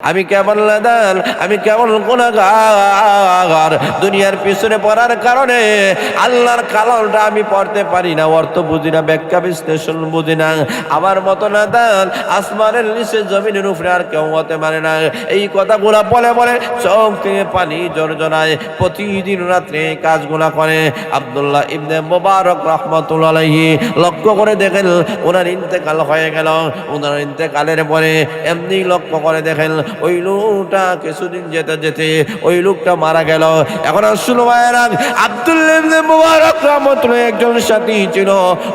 আমি কেমন লাদান, আমি কেমন গুনাহগার। দুনিয়ার পিছনে পড়ার কারণে আল্লাহর কালামটা আমি পড়তে পারি না, অর্থ বুঝি না, ব্যাখ্যা বিশ্লেষণ বুঝি না। আমার মতো নাদান আসমানের নিচে জমিনের উপরে আর কেউ হতে পারে না। এই কথাগুলা বলে বলে চোখ থেকে পানি জড়জড়ায়, প্রতিদিন রাত্রে কাজগুলা করে। আব্দুল্লাহ ইবনে মুবারক রাহমাতুল্লাহ আলাইহি লক্ষ্য করে দেখেন ওনার ইন্তেকাল হয়ে গেল। ওনার ইন্তেকালের পরে এমনি লক্ষ্য করে দেখেন ওই লোকটা কিছুদিন যেতে যেতে ওই লোকটা মারা গেল। এখন আসল ভাইয়েরা, আব্দুল্লাহ ইবনে মুবারক রাহমাতুল্লাহ একজন সাথী ছিল।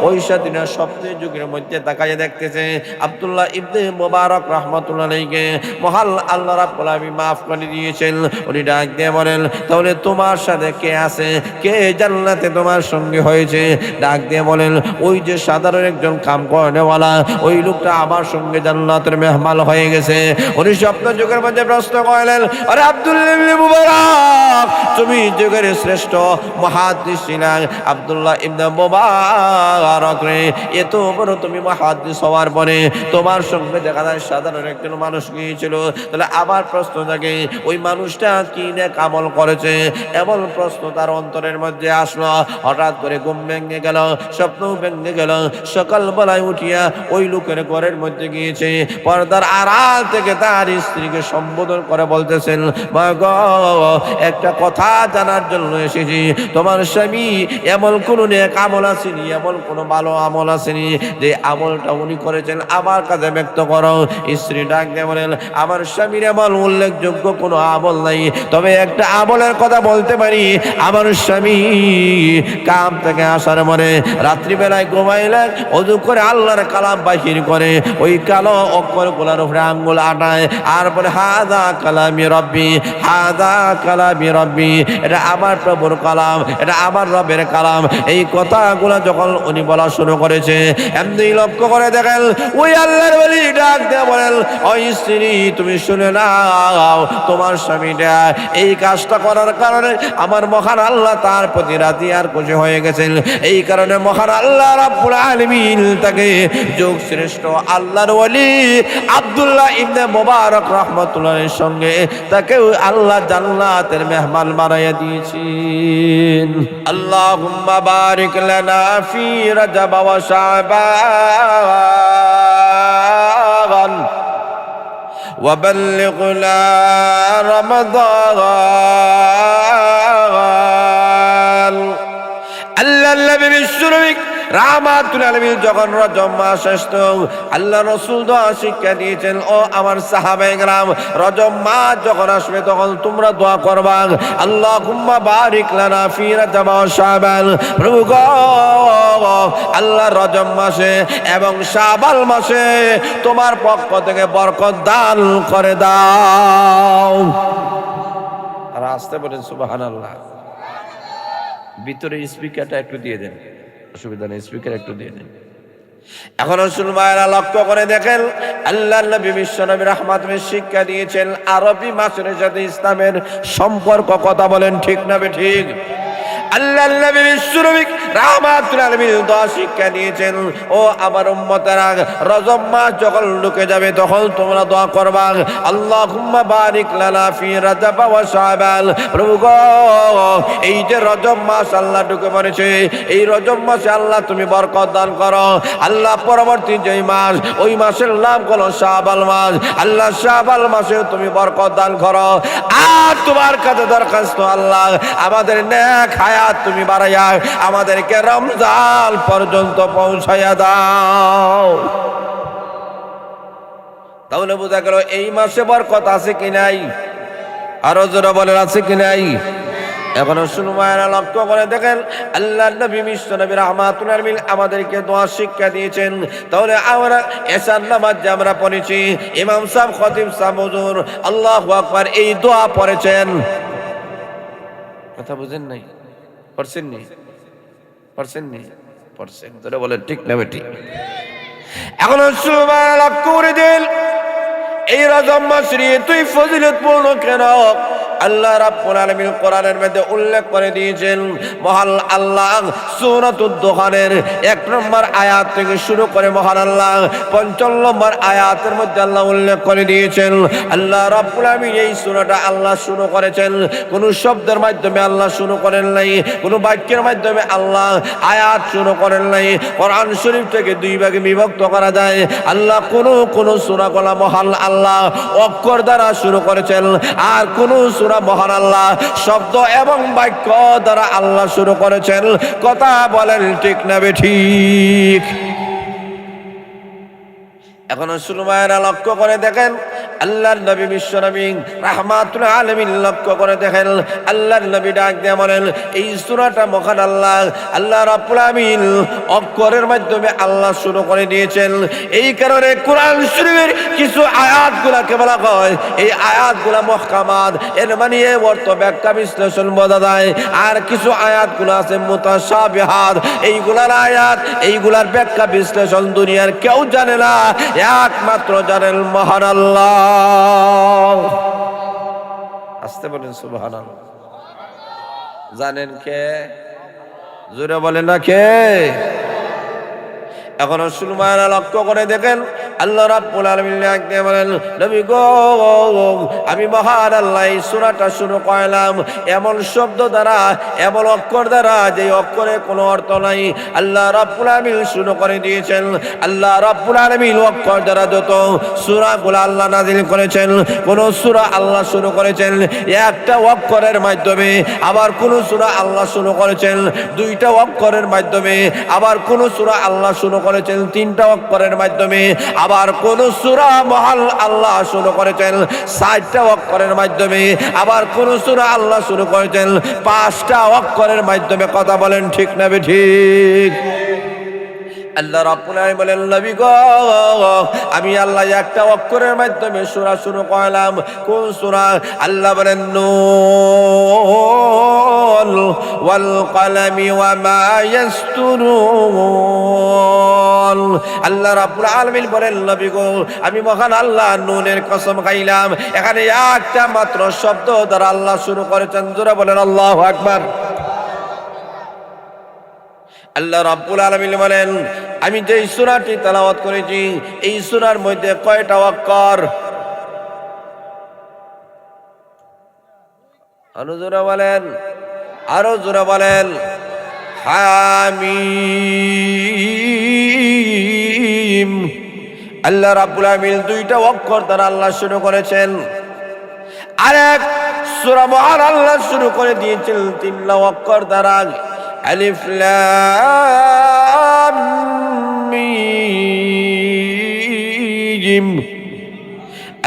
ওই সাথীরা স্বপ্নের যুগের মধ্যে তাকায় দেখতেছে আব্দুল্লাহ ইবনে মুবারক রাহমাতুল্লাহ আলাইহিকে মহান আল্লাহ রাব্বুল আলামিন মাফ করে দিয়েছেন। উনি ডাক দিয়ে বলেন, তাহলে তোমার সাথে কে আছে, কে জান্নাতে তোমার সঙ্গে হয়েছে? ডাক দিয়ে বলেন, ওই যে সাধারণ একজন কাম করেনেওয়ালা ওই লোকটা আমার সঙ্গে জান্নাতের মেহমান হয়ে গেছে। উনি স্বপ্ন যুগের মধ্যে প্রশ্ন করলেন, আরে আব্দুল্লাহ ইবনে মুবারক, তুমি যুগের শ্রেষ্ঠ মুহাদ্দিস ছিলেন। আব্দুল্লাহ ইবনে মুবারক রে, এত বড় তুমি মুহাদ্দিস হওয়ার পরে তোমার সঙ্গে দেখা যায় সাধারণ একজন মানুষ গিয়েছিল। তাহলে আবার প্রশ্ন জাগে, ওই মানুষটা কি নেক আমল করেছে? এমন প্রশ্ন তার অন্তরের মধ্যে আসলো। হঠাৎ করে ঘুম ভেঙে গেল, স্বপ্ন ভেঙে গেল। সকালবেলায় উঠিয়া ওই লোকের ঘরের মধ্যে গিয়েছে, পর্দার আড়াল থেকে তার স্ত্রীকে সম্বোধন করে বলতেছেন, মা গো, একটা কথা জানার জন্য এসেছি। তোমার স্বামী এমন কোন নেক আমল আসেনি, এমন কোন ভালো আমল আসেনি যে আমলটা উনি করেছেন আমার কাছে ব্যক্ত করো। স্ত্রী ডাক দিয়ে বলেন, আমার স্বামীর এমন উল্লেখযোগ্য কোনো আমল নাই, তবে একটা আমলের কথা বলতে পারি। আমার স্বামী কাম থেকে আসার পরে রাত্রিবেলায় ঘুমাইলে ওযু করে আল্লাহর কালাম বাহির করে ওই কালো অক্ষরগুলোর উপরে আঙ্গুল আটায়, আর বলে হাদা কালামি রব্বি, হাদা কালামি রব্বি, এটা আমার প্রভুর কালাম, এটা আমার রবের কালাম। এই কথাগুলো যখন উনি বলা শুরু করেছে, এমনি লক্ষ্য করে দেখেন ওই আল্লাহর ওলি ডাক দিয়ে বলেন, ওই স্ত্রী তুমি শুনে নাও, তোমার স্বামীটা এই কাজটা করার কারণে আমার মহান আল্লাহ তার প্রতি রাজি আর খুশি হয়ে গেছেন। এই কারণে মহান আল্লাহ রাব্বুল আলামিন তাকে যুগ শ্রেষ্ঠ আল্লাহর ওলি আব্দুল্লাহ ইবনে মুবারক রাহমাতুল্লাহর সঙ্গে তাকে আল্লাহ জান্নাতের মেহমান বানাইয়া দিয়েছেন। আল্লাহুম্মা বারিক লানা ফি রাজাব ওয়া শাবান ওয়া বাল্লিগনা রমাদান। আল্লাহ নবী বিশ্বনবী রাহমাতুল আলামিন যখন রজব মাস আসতো, আল্লাহ রাসূল দোয়া শিক্ষা দিয়েছেন, ও আমার সাহাবায়ে কেরাম, রজব মাস যখন আসবে তখন তোমরা দোয়া করবা, আল্লাহুম্মা বারিক লানা ফি রাজাব ওয়া শাবান। প্রভু গো, আল্লাহ রজব মাসে এবং শাবান মাসে তোমার পক্ষ থেকে বরকত দান করে দাও। আর আসতে বলেন সুবহানাল্লাহ। ভিতরে স্পিকারটা একটু দিয়ে দেন, অসুবিধা নেই, স্পিকার একটু দিয়ে দেন। এখন রাসূল ভাইরা লক্ষ্য করে দেখেন, আল্লাহর নবী বিশ্বনবী রাহমাতুল শিক্ষা দিয়েছেন আরবি মাসের সাথে ইসলামের সম্পর্ক। কথা বলেন ঠিক না বেঠিক? আল্লাহর নবী বিশ্বনবী রাহমাতুল আলামিন দোয়া শিক্ষা দিয়েছেন, ও আমার উম্মতেরা, রজব মাস যখন ঢুকে যাবে তখন তোমরা দোয়া করবা, আল্লাহুম্মা বারিক লানা ফি রাজাব ওয়া শাবান। প্রভু গো, এই যে রজব মাস আল্লাহ ঢুকে পড়েছে, এই রজব মাসে আল্লাহ তুমি বরকত দান করো। আল্লাহ পরবর্তী যে মাস, ওই মাসের নাম হলো শাবান মাস, আল্লাহ শাবান মাসে তুমি বরকত দান করো। আর তোমার কাছে দরখাস্ত, আল্লাহ আমাদের নেক হায়াত তুমি বাড়াইয়া আমাদেরকে রমজান পর্যন্ত পৌঁছাইয়া দাও। তাহলে বোঝা গেল এই মাসে বরকত আছে কি নাই? আরো জোরে বলেন, আছে কি নাই? এখন শুনুমায়রা লক্ষ্য করে দেখেন, আল্লাহর নবী বিশ্বনবী রাহমাতুল্লাহ আলাইহি আমাদেরকে দোয়া শিক্ষা দিয়েছেন। তাহলে আমরা এশার নামাজ যে আমরা পড়েছি, ইমাম সাহেব খতিব সাহেব হুজুর আল্লাহু আকবার এই দোয়া পড়েছেন। কথা বুঝেন নাই? পড়ছেন নি? পড়ছেন নি? পড়ছেন। তোরা বলেন ঠিক না বেটি? এখন শুনুমায়রা লক্ষ্য করে দেন, এই রজব মাস রে তুই ফজিলতপূর্ণ কেন? আল্লাহ রাব্বুল আলামিন কোরআনের মধ্যে উল্লেখ করে দিয়েছেন। মহান আল্লাহ সূরাতুদ দোহানের 1 নম্বর আয়াত থেকে শুরু করে মহান আল্লাহ 55 নম্বর আয়াতের মধ্যে আল্লাহ উল্লেখ করে দিয়েছেন। আল্লাহ রাব্বুল আলামিন এই সূরাটা আল্লাহ শুরু করেছেন, কোন শব্দের মাধ্যমে আল্লাহ শুরু করেন নাই, কোন বাক্যের মাধ্যমে আল্লাহ আয়াত শুরু করেন নাই। কোরআন শরীফ থেকে দুই ভাগে বিভক্ত করা যায়। আল্লাহ কোন সূরা গুলা মহান আল্লাহ অক্ষর দ্বারা শুরু করেছেন, আর কোন সূরা মহান আল্লাহ শব্দ এবং বাক্য দ্বারা আল্লাহ শুরু করেছেন। কথা বলেন ঠিক না বেঠিক? এখন সুলমায়েরা লক্ষ্য করে দেখেন, আল্লাহর নবী বিশ্ব নবী রাহমাতুল আলামিন লক্ষ্য করে দেখেন, আল্লাহর নবী ডাক দিয়ে বলেন এই সূরাটা মহান আল্লাহ রাব্বুল আলামিন অক্ষরের মাধ্যমে আল্লাহ শুরু করে দিয়েছেন। এই কারণে কোরআন শরীফের কিছু আয়াতগুলোকে বলা হয় এই আয়াতগুলো মুহকামাত, এর মানে অর্থ ব্যাখ্যা বিশ্লেষণ বোঝা যায়। আর কিছু আয়াতগুলো আছে মুতাশাবিহাত, এইগুলার আয়াত এইগুলার ব্যাখ্যা বিশ্লেষণ দুনিয়ার কেউ জানে না, একমাত্র জানেন মহান আল্লাহ। আসতে বলেন সুবহানাল্লাহ। জানেন কে? জোরে বলেন না কে? এখন সুলমায়েরা লক্ষ্য করে দেখেন, আল্লাহ রাব্বুল আলামিন ডাকতে বলেন নবী গো, আমি মহান আল্লাহ এই সূরাটা শুরু করলাম এমন শব্দ দ্বারা, এমন অক্ষর দ্বারা যে অক্ষরে কোনো অর্থ নাই। আল্লাহ রাব্বুল আলামিন শুরু করে দিয়েছেন। আল্লাহ রাব্বুল আলামিন অক্ষর দ্বারা যত সূরাগুলো আল্লাহ নাযিল করেছেন, কোন সূরা আল্লাহ শুরু করেছেন একটা অক্ষরের মাধ্যমে, আবার কোন সূরা আল্লাহ শুরু করেছেন দুইটা অক্ষরের মাধ্যমে, আবার কোন সূরা আল্লাহ শুরু করেছেন তিনটা অক্ষরের মাধ্যমে, আবার কোন সূরা মহান আল্লাহ শুরু করেছেন ৬০টা অক্ষরের মাধ্যমে, আবার কোন সূরা আল্লাহ শুরু করেছেন ৫টা অক্ষরের মাধ্যমে। কথা বলেন ঠিক না ঠিক? আল্লাহ রাব্বুল আলামিন বলেন নবী গো, আমি আল্লাহ একটা অক্ষরের মাধ্যমে সূরা শুরু করলাম। কোন সূরা? আল্লাহ বলেন নুন ওয়াল কলামি ওয়া মা ইয়াসতুরুন। আল্লাহ রাব্বুল আলামিন বলেন নবী গো, আমি মহান আল্লাহ নুনের কসম খাইলাম। এখানে একটা মাত্র শব্দ দ্বারা আল্লাহ শুরু করেছেন। জোরে বলেন আল্লাহু আকবার। আল্লাহ রাব্বুল আলামিন বলেন আমি যে সূরাটি তেলাওয়াত করেছি এই সূরার মধ্যে কয়টা অক্ষর? আরো জোরে বলেন, আরো জোরে বলেন। হামিম। আল্লাহ রাব্বুল আলামিন দুইটা অক্ষর দ্বারা আল্লাহ শুরু করেছেন। আরেক সূরা মহান আল্লাহ শুরু করে দিয়েছেন 3 অক্ষর দ্বারা। আলিফ লাম মিম।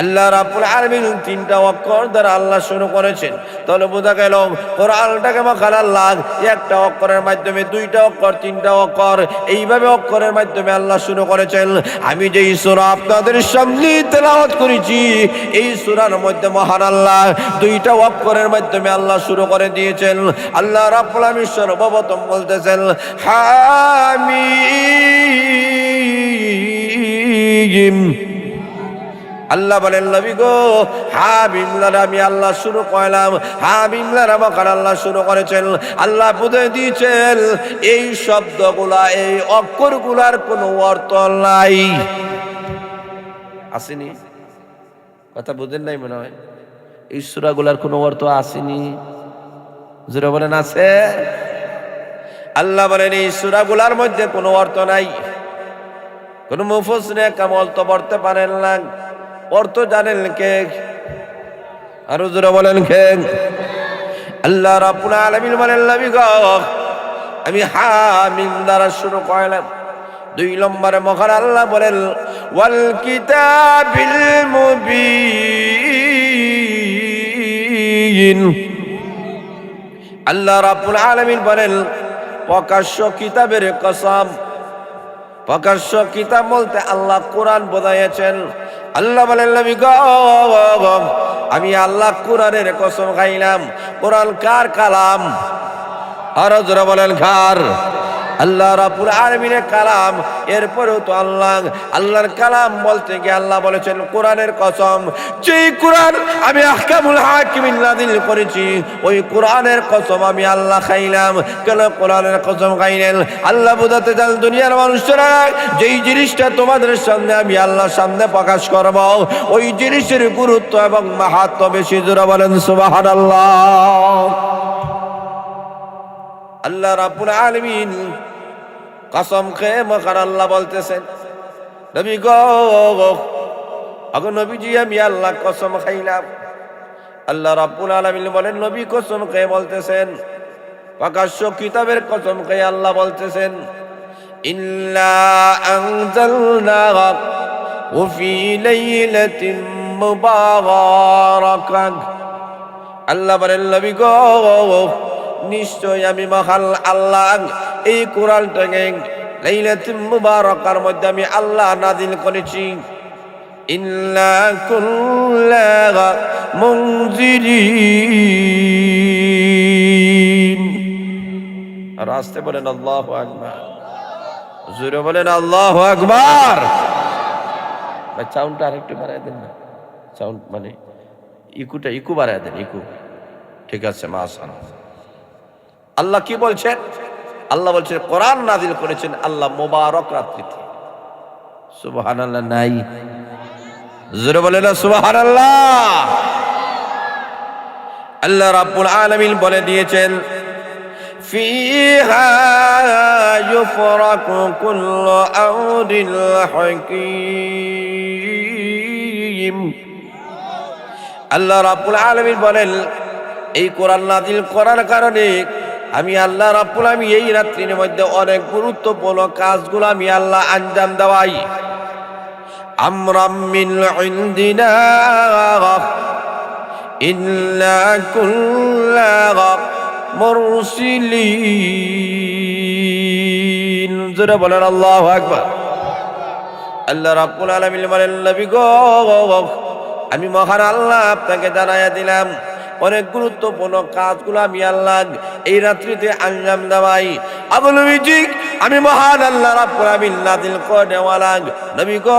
আল্লাহ রাব্বুল আলামিন 3টা অক্ষর দ্বারা আল্লাহ শুরু করেছেন। তাহলে বোঝা গেল কোরআনটাকে মহান আল্লাহ একটা অক্ষরের মাধ্যমে, 2টা অক্ষর, 3টা অক্ষর, এইভাবে অক্ষরের মাধ্যমে আল্লাহ শুরু করেছেন। আমি যেই সূরা আপনাদের সামনে তেলাওয়াত করেছি এই সূরার মধ্যে মহান আল্লাহ 2টা অক্ষরের মাধ্যমে আল্লাহ শুরু করে দিয়েছেন। আল্লাহ রাব্বুল আলামিন সর্বপ্রথম বলতেছেন হামিম। আল্লাহ বলেন নবী গো, হামিম দ্বারা আমি আল্লাহ শুরু করলাম। হামিম দ্বারা মহান আল্লাহ শুরু করেছেন। আল্লাহ বুঝিয়ে দিয়েছেন এই শব্দগুলা, এই অক্ষরগুলার কোনো অর্থ নাই। আসেনি? কথা বুঝেন নাই মনে হয়। এই সূরাগুলার কোনো অর্থ আসেনি। জোরে বলেন আছে? আল্লাহ বলেন এই সূরাগুলার মধ্যে কোনো অর্থ নাই। কোন মুফাসসিরে কামাল তো পড়তে পারেন না। অর্থ জানেন কে? আরো জোরে বলেন কে? আল্লাহ রাব্বুল আলামিন বলেন নবী গো, আমি হামিম দ্বারা শুরু করলাম। 2 নম্বরে মহান আল্লাহ বলেন ওয়াল কিতাবিল মুবিন। আল্লাহ রাব্বুল আলামিন বলেন প্রকাশ্য কিতাবের কসম। প্রকাশ্য কিতাব বলতে আল্লাহ কোরআন বোঝাইছেন। আল্লাহ বলেন নবী গো, আমি আল্লাহ কোরআনের কসম খাইলাম। কোরআন কার কালাম? আরো জোরে বলেন কার? আল্লাহ রাব্বুল আলামিনের কালাম। এরপরেও তো আল্লাহর কালাম বলতে গিয়ে আল্লাহ বলেছেন কোরআনের কসম, যেই কোরআন আমি আহকামুল হাকিমিন নাযিল করেছি ওই কোরআনের কসম আমি আল্লাহ খাইলাম। কেন কোরআনের কসম খাইলেন? আল্লাহ বোঝাতে চান দুনিয়ার মানুষরা, যেই জিনিসটা তোমাদের সামনে আমি আল্লাহর সামনে প্রকাশ করব ওই জিনিসের গুরুত্ব এবং মাহাত্ম্য বেশি। জোরে বলেন সুবহানাল্লাহ। আল্লাহ রাব্বুল আলামিন কসম খেয়ে মহান আল্লাহ বলতেছেন, নবী গো, আগো নবীজি আমি আল্লাহ কসম খাইলাম। আল্লাহ রাব্বুল আলামিন বলেন, নবী কসম খেয়ে বলতেছেন, প্রকাশ্য কিতাবের কসম খেয়ে আল্লাহ বলতেছেন, ইন্না আনজালনাহু ফি লাইলাতিন মুবারাকাহ। আল্লাহ বলেন, নবী গো, নিশ্চয় আমি মহান আল্লাহ এই কোরআনটাকে লাইলাতুল মুবারাকার মধ্যে আমি আল্লাহ নাযিল করেছি। ইন্না কুল্লা মুনজিরিন। আর আসতে বলেন আল্লাহু আকবার, জোরে বলেন আল্লাহু আকবার। ভাই সাউন্ডটা আরেকটু বাড়ায় দেন না, সাউন্ড মানে ইকু বাড়ায় দেন, ইকু। ঠিক আছে, মাশাআল্লাহ। আল্লাহ কি বলছেন? আল্লাহ বলছেন কোরআন নাযিল করেছেন আল্লাহ মোবারক রাত্রিতে। সুবহানাল্লাহ নাই? জোরে বলেন না সুবহানাল্লাহ। আল্লাহ রাব্বুল আলামিন বলে দিয়েছেন, ফিহা ইউফরাকু কুল্লু আমরিন হাকীম। আল্লাহ রাব্বুল আলামিন বলেন, এই কোরআন নাযিল করার কারণে আমি আল্লাহ রাব্বুল আলামিন এই রাত্রির মধ্যে অনেক গুরুত্বপূর্ণ কাজগুলো আমি আল্লাহ আঞ্জাম দেওয়াই। আমরাম মিন ইনদিনা ইন্না কুল্লা মুরসিলিন। জোরে বলেন আল্লাহু আকবার। আল্লাহ রাব্বুল আলামিন বলেন, নবী গো, আমি মহান আল্লাহ আপনাকে জানাইয়া দিলাম অনেক গুরুত্বপূর্ণ কাজগুলো আমি আল্লাহ এই রাত্রিতে আঞ্জাম দেওয়াই। আবু নবীজি, আমি মহান আল্লাহ রাব্বুল আলামিন নাযিল করেওয়ালা নবী গো,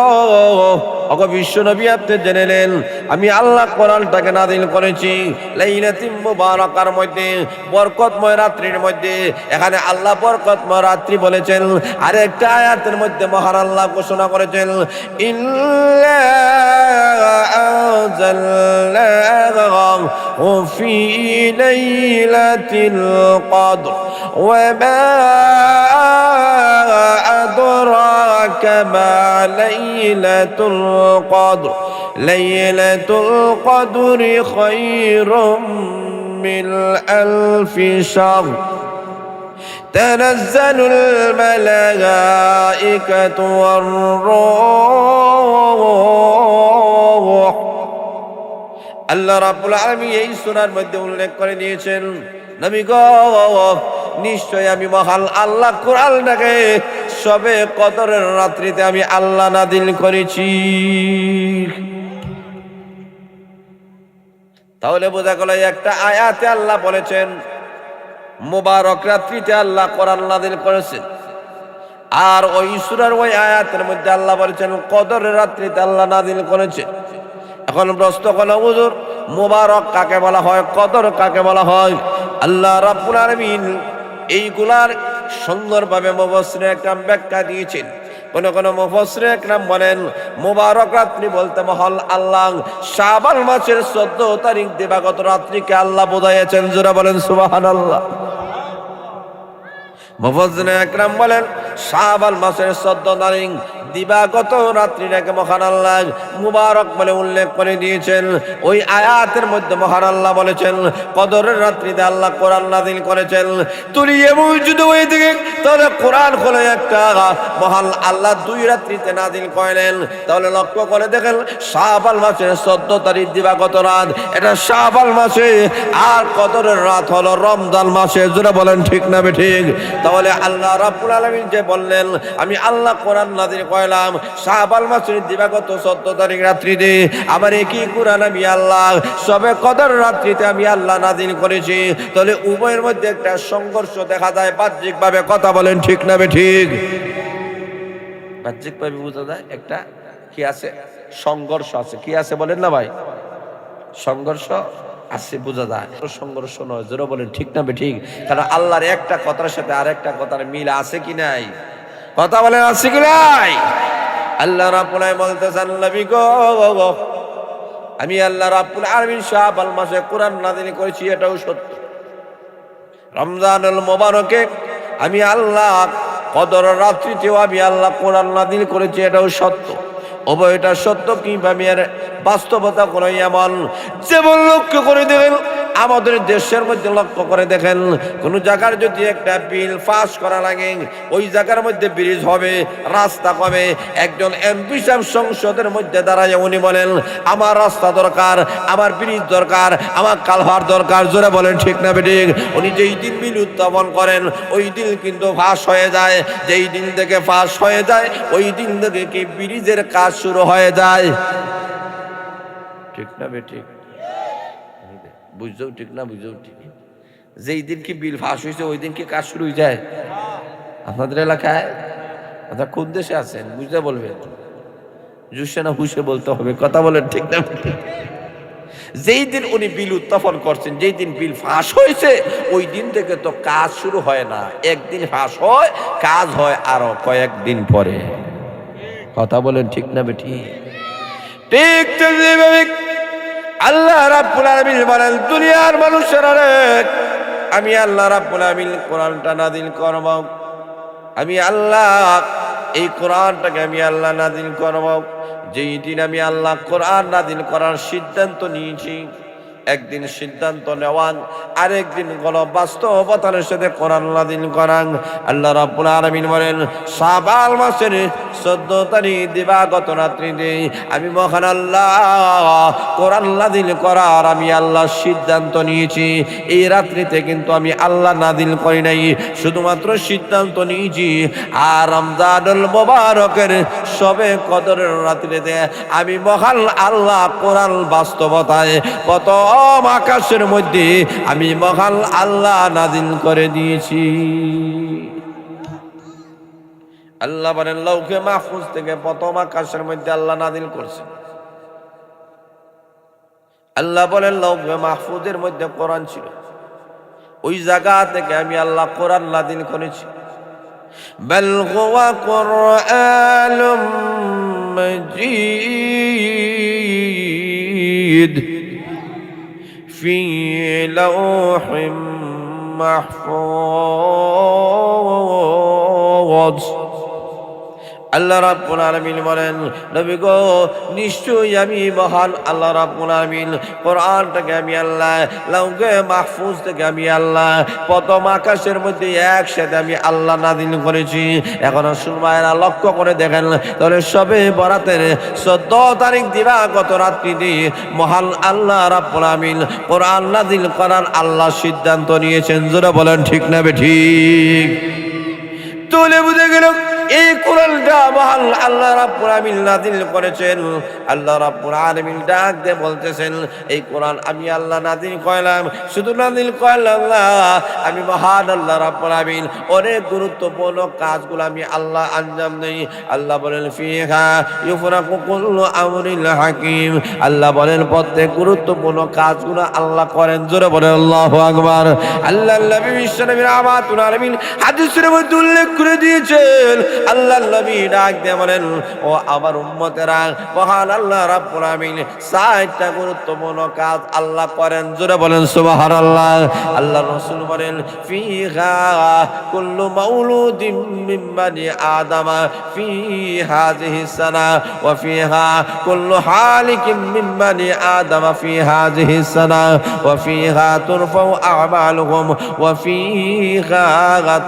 ওগো বিশ্ব নবী, আপনি জেনে নেন আমি আল্লাহ কোরআনটাকে নাযিল করেছি লাইলাতুল মুবারাকার মধ্যে, বরকতময় রাত্রির মধ্যে। এখানে আল্লাহ বরকতময় রাত্রি বলেছেন, আরেকটা আয়াতের মধ্যে মহান আল্লাহ ঘোষণা করেছেন, ইন্না আনজালনাহু ফি লাইলাতিল কদর ওয়া মা আদরাকা মা লাইলাতুল কদর লাইলাতুল কদরি খায়রুম মিন আলফি শাহর তানাজ্জালুল মালায়েকাতু ওয়ার রূহ। আল্লাহ রাব্বুল আলামিন এই সূরার মধ্যে উল্লেখ করে দিয়েছেন, নবী গো, নিশ্চয় আমি মহান আল্লাহ কোরআনটাকে সবে কদরের রাত্রিতে আমি আল্লাহ নাযিল করেছি। তাহলে বোঝা গেল একটা আয়াতে আল্লাহ বলেছেন মুবারক রাত্রিতে আল্লাহ কোরআন নাযিল করেছেন, আর ওই সূরার ওই আয়াতের মধ্যে আল্লাহ বলেছেন কদরের রাত্রিতে আল্লাহ নাযিল করেছেন। এখন প্রশ্ন হলো, হুজুর মুবারক কাকে বলা হয়, কদর কাকে বলা হয়? আল্লাহ রাব্বুল আলামিন এইগুলার সুন্দরভাবে মুফাসসিরে একরাম ব্যাখ্যা দিয়েছেন। কোন মুফাসসিরে একরাম বলেন মুবারক রাত্রি বলতে মহান আল্লাহ শাবান মাসের 14 তারিখ দিবাগত রাত্রিকে আল্লাহ বোঝাইছেন। জোরে বলেন সুবহানাল্লাহ। মুফাসসিরে একরাম বলেন শাবান মাসের 14 তারিখ দিবাগত রাত্রিটাকে মহান আল্লাহ মুবারক বলে উল্লেখ করে দিয়েছেন। ওই আয়াতের মধ্যে মহান আল্লাহ বলেছেন কদরের রাত্রিতে আল্লাহ কোরআন নাযিল করেছেন। তুই এমন যদি ওই দিকে তাহলে কোরআন হলো একটা মহান আল্লাহ 2 রাত্রিতে নাযিল করেন। তাহলে লক্ষ্য করে দেখেন শাবান মাসের 14 তারিখ দিবাগত রাত, এটা শাবান মাসে, আর কদরের রাত হলো রমজান মাসে। জোরে বলেন ঠিক না ঠিক? তাহলে আল্লাহ রাব্বুল আলামিন যে বললেন আমি আল্লাহ কোরআন নাযিল করলাম শাবাল মাসের দিবাগত 14 তারিখ রাত্রিতে। আবার একই কোরআন আমি আল্লাহ শবে কদর রাত্রিতে আমি আল্লাহ নাযিল করেছি। তাহলে উভয়ের মধ্যে একটা সংঘর্ষ দেখা যায় বাহ্যিকভাবে। কথা বলেন ঠিক না ঠিক? বাহ্যিকভাবে বোঝা যায় একটা কি আছে, সংঘর্ষ আছে। কি আছে বলেন না ভাই? সংঘর্ষ আছে, বোঝা যায়। সংঘর্ষ নয়, জোরে বলেন ঠিক না ঠিক? কারণ আল্লাহর একটা কথার সাথে আরেকটা কথার মিল আছে কি নাই? কথা বলেন আছে কি নাই? আল্লাহ রাব্বুল আলামিন বলতেছেন নবী গো, আমি আল্লাহ রাব্বুল আলামিন শাবাল মাসে কোরআন নাযিল করেছি, এটাও সত্য। রমজানুল মুবারকে আমি আল্লাহ কদর রাত্রিতেও আমি আল্লাহ কোরআন নাযিল করেছি, এটাও সত্য। উভয়টা সত্য কিভাবে এর বাস্তবতা কোনো এমন যেমন লক্ষ্য করে দেখেন আমাদের দেশের মধ্যে লক্ষ্য করে দেখেন কোন জায়গার যদি একটা বিল পাস করা লাগে, ওই জায়গার মধ্যে ব্রিজ হবে, রাস্তা হবে, একজন এমপি সাহেব সংসদের মধ্যে দাঁড়ায় উনি বলেন আমার রাস্তা দরকার, আমার ব্রিজ দরকার, আমার কালভার দরকার। জোরে বলেন ঠিক না ঠিক? উনি যেই দিন বিল উত্থাপন করেন ওই দিন কিন্তু ফাঁস হয়ে যায়। যেই দিন থেকে ফাঁস হয়ে যায় ওই দিন থেকে কি ব্রিজের কাজ শুরু হয়ে যায়। ঠিক না ঠিক? বুঝতেও ঠিক না বুঝতেও ঠিক। যেই দিন কি বিল ফাঁস হয়েছে ওই দিন কি কাজ শুরু হয়ে যায়? আপনাদের এলাকায় আপনারা কোন দেশে আছেন বুঝতে বলবেন, জুসে না হুসে বলতে হবে। কথা বলেন ঠিক না? যেই দিন উনি বিল উত্থাপন করছেন, যেই দিন বিল ফাঁস হয়েছে ওই দিন থেকে তো কাজ শুরু হয় না। একদিন ফাঁস হয়, কাজ হয় আরো কয়েকদিন পরে। কথা বলেন ঠিক না বেটি? ঠিক তেমনিভাবে আল্লাহ রাব্বুল আলামিন বলেন দুনিয়ার মানুষেরা রে, আমি আল্লাহ রাব্বুল আলামিন কোরআনটা নাযিল করব। আমি আল্লাহ এই কোরআনটাকে আমি আল্লাহ নাযিল করব। যেই দিন আমি আল্লাহ কোরআন নাযিল করার সিদ্ধান্ত নিয়েছি, একদিন সিদ্ধান্ত নেওয়ান, আরেকদিন কোনো বাস্তবতার সাথে কোরআন নাযিল করান। আল্লাহ রাব্বুল আলামিন বলেন শাবাল মাসের 14 তারিখ দিবাগত রাত্রিতে আমি মহান আল্লাহ কোরআন নাযিল করার আমি আল্লাহ সিদ্ধান্ত নিয়েছি। এই রাত্রিতে কিন্তু আমি আল্লাহ নাযিল করি নাই, শুধুমাত্র সিদ্ধান্ত নিয়েছি। আর রমজানুল মুবারকের শবে কদরের রাত্রিতে আমি মহান আল্লাহ কোরআন বাস্তবতায় প্রথম আকাশের মধ্যে আমি মহান আল্লাহ নাযিল করে দিয়েছি। আল্লাহ বলেন লৌহে মাহফুজ থেকে প্রথম আকাশের মধ্যে আল্লাহ নাযিল করছে। আল্লাহ বলেন লৌহে মাহফুজের মধ্যে কোরআন ছিল, ওই জায়গা থেকে আমি আল্লাহ কোরআন নাযিল করেছি। বাল হুয়া কুরআনুম মাজিদ ফি লাওহিম মাহফুজ। আল্লাহ রাব্বুল আলামিন বলেন নবী গো, নিশ্চয়ই আমি মহান আল্লাহ রাব্বুল আলামিন কোরআনটাকে আমি আল্লাহ লাউহে মাহফুজ থেকে আমি আল্লাহ প্রথম আকাশের মধ্যে একসাথে আমি আল্লাহ নাযিল করেছি। এখন সুরমায়েরা লক্ষ্য করে দেখেন তাহলে সবে বরাতের 14 তারিখ দিবাগত রাত্রিতে মহান আল্লাহ রাব্বুল আলামিন কোরআন নাযিল করার আল্লাহ সিদ্ধান্ত নিয়েছেন। জোরে বলেন ঠিক না ঠিক? তুলে বুঝে গেল এই কোরআনটা মহান আল্লাহ রাব্বুল আলামিন নাযিল করেছেন। আল্লাহ রাব্বুল আলামিন ডাক দিয়ে বলতেছেন এই কোরআন আমি আল্লাহ নাযিল করলাম। শুধু নাযিল করলাম না, আমি মহান আল্লাহ রাব্বুল আলামিন অনেক গুরুত্বপূর্ণ কাজগুলো আমি আল্লাহ আঞ্জাম দেই। আল্লাহ বলেন ফিহা ইউফরাকু কুল্লু আমরিন হাকিম। আল্লাহ বলেন প্রত্যেক গুরুত্বপূর্ণ কাজগুলো আল্লাহ করেন। জোরে বলেন আল্লাহু আকবার। আল্লাহ নবী বিশ্বনবী রাহমাতুল আলামিন হাদিসের মধ্যে উল্লেখ করে দিয়েছেন, আল্লাহ নবী ডাক দিয়ে বলেন ও আমার উম্মতেরা, মহান আল্লাহ রাব্বুল আলামিন 4টা গুরুত্বপূর্ণ কাজ আল্লাহ করেন। জোরে বলেন সুবহানাল্লাহ। আল্লাহ রাসূল বলেন ফিহা কুল্লু মাউলুদিন মিন বানি আদামা ফি হাযিহি সানা ওয়া ফিহা কুল্লু হালিকিন মিন বানি আদামা ফি হাযিহি সানা ওয়া ফিহা তুরফাউ আ'মালুহুম ওয়া ফিহা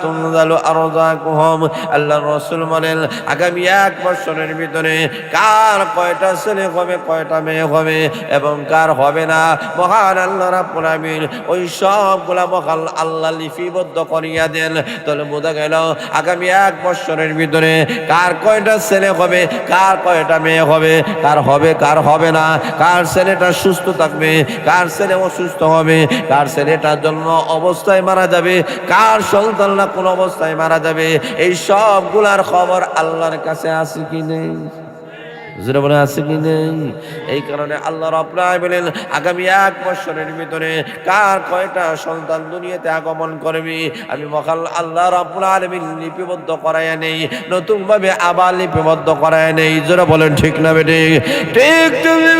তুনজালু আরযাকুহুম। আল্লাহ রাসূল বলেন আগামী 1 বছরের ভিতরে কার কয়টা ছেলে হবে কয়টা মেয়ে হবে এবং কার হবে না, মহান আল্লাহ রাব্বুল আলামিন ওই সবগুলা মহান আল্লাহ লিপিবদ্ধ করিয়া দেন। তাহলে বোঝা গেল আগামী 1 বছরের ভিতরে কার কয়টা ছেলে হবে, কার কয়টা মেয়ে হবে, কার হবে কার হবে না, কার ছেলেটা সুস্থ থাকবে, কার ছেলে অসুস্থ হবে, কার ছেলেটা জন্ম অবস্থায় মারা যাবে, কার সন্তানরা কোন অবস্থায় মারা যাবে, এই সবগুলার খবর আল্লাহর কাছে আছে কি নেই? জোরে বলে আছে কি নেই? এই কারণে আল্লাহ রাব্বুল আলামিন বলেন আগামী 1 বছরের ভিতরে কার কয়টা সন্তান দুনিয়াতে আগমন করবে আমি মহান আল্লাহ রাব্বুল আলামিন লিপিবদ্ধ করায়া নেই, নতুন ভাবে আবার লিপিবদ্ধ করায়া নেই। জোরে বলেন ঠিক না বেটি? ঠিক তুমি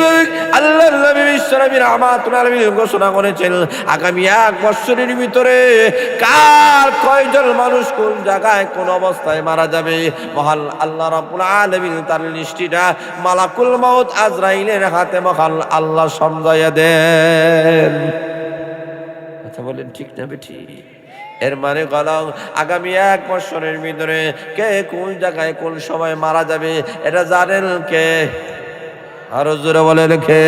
আল্লাহর নবী বিশ্বনবী রাহমাতুল আলামিন ঘোষণা করেছেন আগামী 1 বছরের ভিতরে কার কয়জন মানুষ কোন জায়গায় কোন অবস্থায় মারা যাবে মহান আল্লাহ রাব্বুল আলামিন তার লিস্টিটা মালাকুল মাউত আজরাইলের হাতে মহান আল্লাহ সমঝাইয়া দেন। কথা বলেন ঠিক না বেটি? এর মানে হলো আগামী 1 বছরের ভিতরে কে কোন জায়গায় কোন সময় মারা যাবে এটা জানেন কে? আরো জোরে বলেন কে?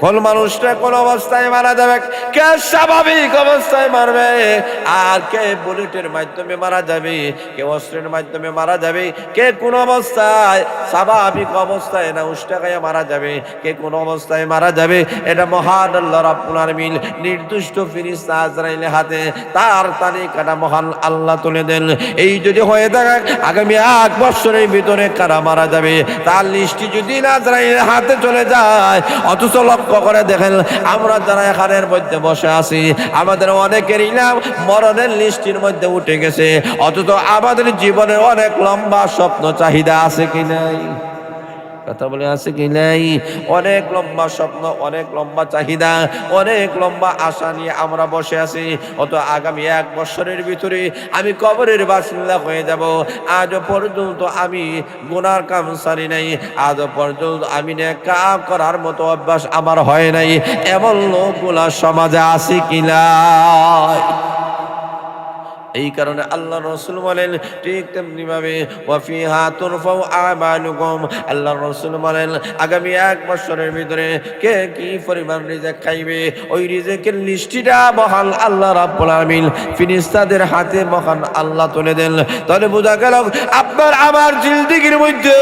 কোন মানুষটা কোন অবস্থায় মারা যাবে, কে স্বাভাবিক অবস্থায় মারবে, আর কে বুলেটের মাধ্যমে মারা যাবে, কে অস্ত্রের মাধ্যমে মারা যাবে, কে কোন অবস্থায় স্বাভাবিক অবস্থায় না উষ্টাকায় মারা যাবে, কে কোন অবস্থায় মারা যাবে এটা মহান আল্লাহ রাব্বুল আলামিন নির্দিষ্ট ফেরেশতা আজরাইলের হাতে তার তালিকাটা মহান আল্লাহ তুলে দেন। এই যদি হয়ে থাকে আগামী 1 বছরের ভিতরে কারা মারা যাবে তার লিস্টটি যদি আজরাইলের হাতে চলে যায়, অথচ লক্ষ্য করে দেখেন আমরা যারা এখানের মধ্যে বসে আছি আমাদের অনেকেরই নাম মরণের লিস্টের মধ্যে উঠে গেছে, অথচ আমাদের জীবনের অনেক লম্বা স্বপ্ন চাহিদা আছে কি নাই? কথা বলে আছে কি নাই? অনেক লম্বা স্বপ্ন, অনেক লম্বা চাহিদা, অনেক লম্বা আশা নিয়ে আমরা বসে আছি। অত আগামী 1 বছরের ভিতরে আমি কবরের বাসিন্দা হয়ে যাব। আজ পর্যন্ত আমি গুনার কাম সারি নাই, আজ পর্যন্ত আমি নেক কাম করার মতো অভ্যাস আমার হয় নাই, এমন লোকগুলা সমাজে আছে কি নাই? এই কারণে আল্লাহ রাসূল বলেন ঠিক তেমনি ভাবে ওয়াফিহা তুরফাউ আমালুকুম, আল্লাহ রাসূল বলেন আগামী 1 বছরের ভিতরে কে কি পরিমাণ রিজিক খাইবে ওই রিজিকের লিস্টটা মহান আল্লাহ রাব্বুল আলামিন ফেরেশতাদের হাতে মহান আল্লাহ তুলে দেন। তাহলে বোঝা গেল আপনার আমার জিন্দেগির মধ্যে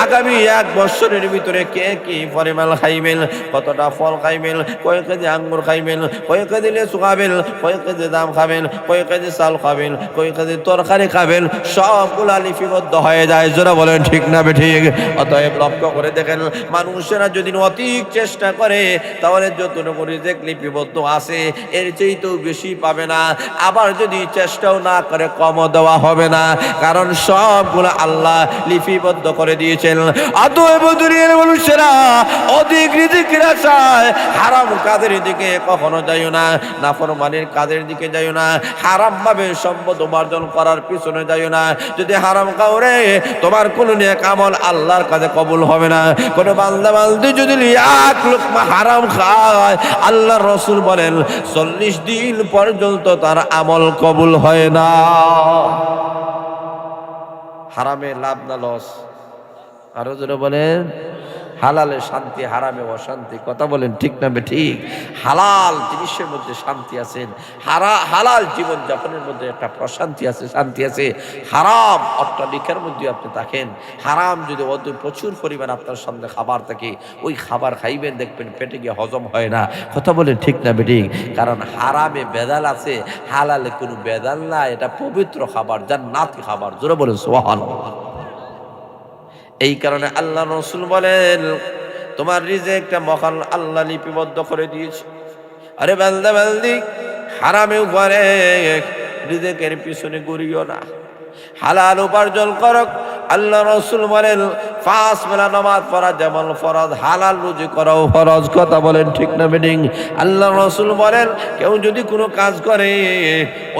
আগামী 1 বছরের ভিতরে কে কি পরিমাণ খাইবেন, কতটা ফল খাইবেন, কয় কেজি আঙ্গুর খাইবেন, কয় কেজি লেচু খাবেন, কয় কেজি দাম খাবেন, কয় কেজি চাল খাবেন, কই কেজি তরকারি খাবেন, সবগুলা লিপিবদ্ধ হয়ে যায়। জোরে বলেন ঠিক না বেঠিক? অতএব লক্ষ্য করে দেখেন মানুষেরা যদি অধিক চেষ্টা করে তাহলে যতটুকু রিজিক লিপিবদ্ধ আছে এর চেয়েও বেশি পাবে না, আবার যদি চেষ্টাও না করে কম দেওয়া হবে না, কারণ সবগুলা আল্লাহ লিপিবদ্ধ করে দিয়েছেন। অতএব দুনিয়ার মানুষেরা অধিক রিজিকের আশায় হারাম কাজের দিকে কখনো যাইও না, নাফরমানির কাজের দিকে যাইও না, হারাম ভাবে সম্পদ উপার্জন করার পিছনে যাইও না। যদি হারাম খাও রে তোমার কোন নেক আমল আল্লাহর কাছে কবুল হবে না। কোন বান্দা বান্দি যদি 1 লুকমা হারাম খায় আল্লাহর রাসূল বলেন 40 দিন পর্যন্ত তার আমল কবুল হয় না। হারামে লাভ না লস? আরো জোরে বলেন। হালালে শান্তি, হারামে অশান্তি। কথা বলেন ঠিক না ঠিক? হালাল জিনিসের মধ্যে শান্তি আছে, হালাল জীবন যাপনের মধ্যে একটা প্রশান্তি আছে, শান্তি আছে। হারাম অট্টালিকার মধ্যে আপনি থাকেন, হারাম যদি অত প্রচুর পরিমাণ আপনার সামনে খাবার থাকে ওই খাবার খাইবেন দেখবেন পেটে গিয়ে হজম হয় না। কথা বলেন ঠিক না ঠিক? কারণ হারামে বেদাল আছে, হালালে কোনো বেদাল না, এটা পবিত্র খাবার, জান্নাতি খাবার। জোরে বলেন সুবহানাল্লাহ। এই কারণে আল্লাহ রাসূল বলেন তোমার রিজিকটা মহান আল্লাহ লিপিবদ্ধ করে দিয়েছে। আরে বান্দা বান্দি হারামে উপরে রিজিকের পিছনে ঘুরিও না, হালাল উপার্জন করো। আল্লাহ রাসূল বলেন 5 বেলা নামাজ পড়া যেমন ফরজ, হালাল রুজি করাও ফরজ। কথা বলেন ঠিক না বেডিং? আল্লাহ রাসূল বলেন কেউ যদি কোনো কাজ করে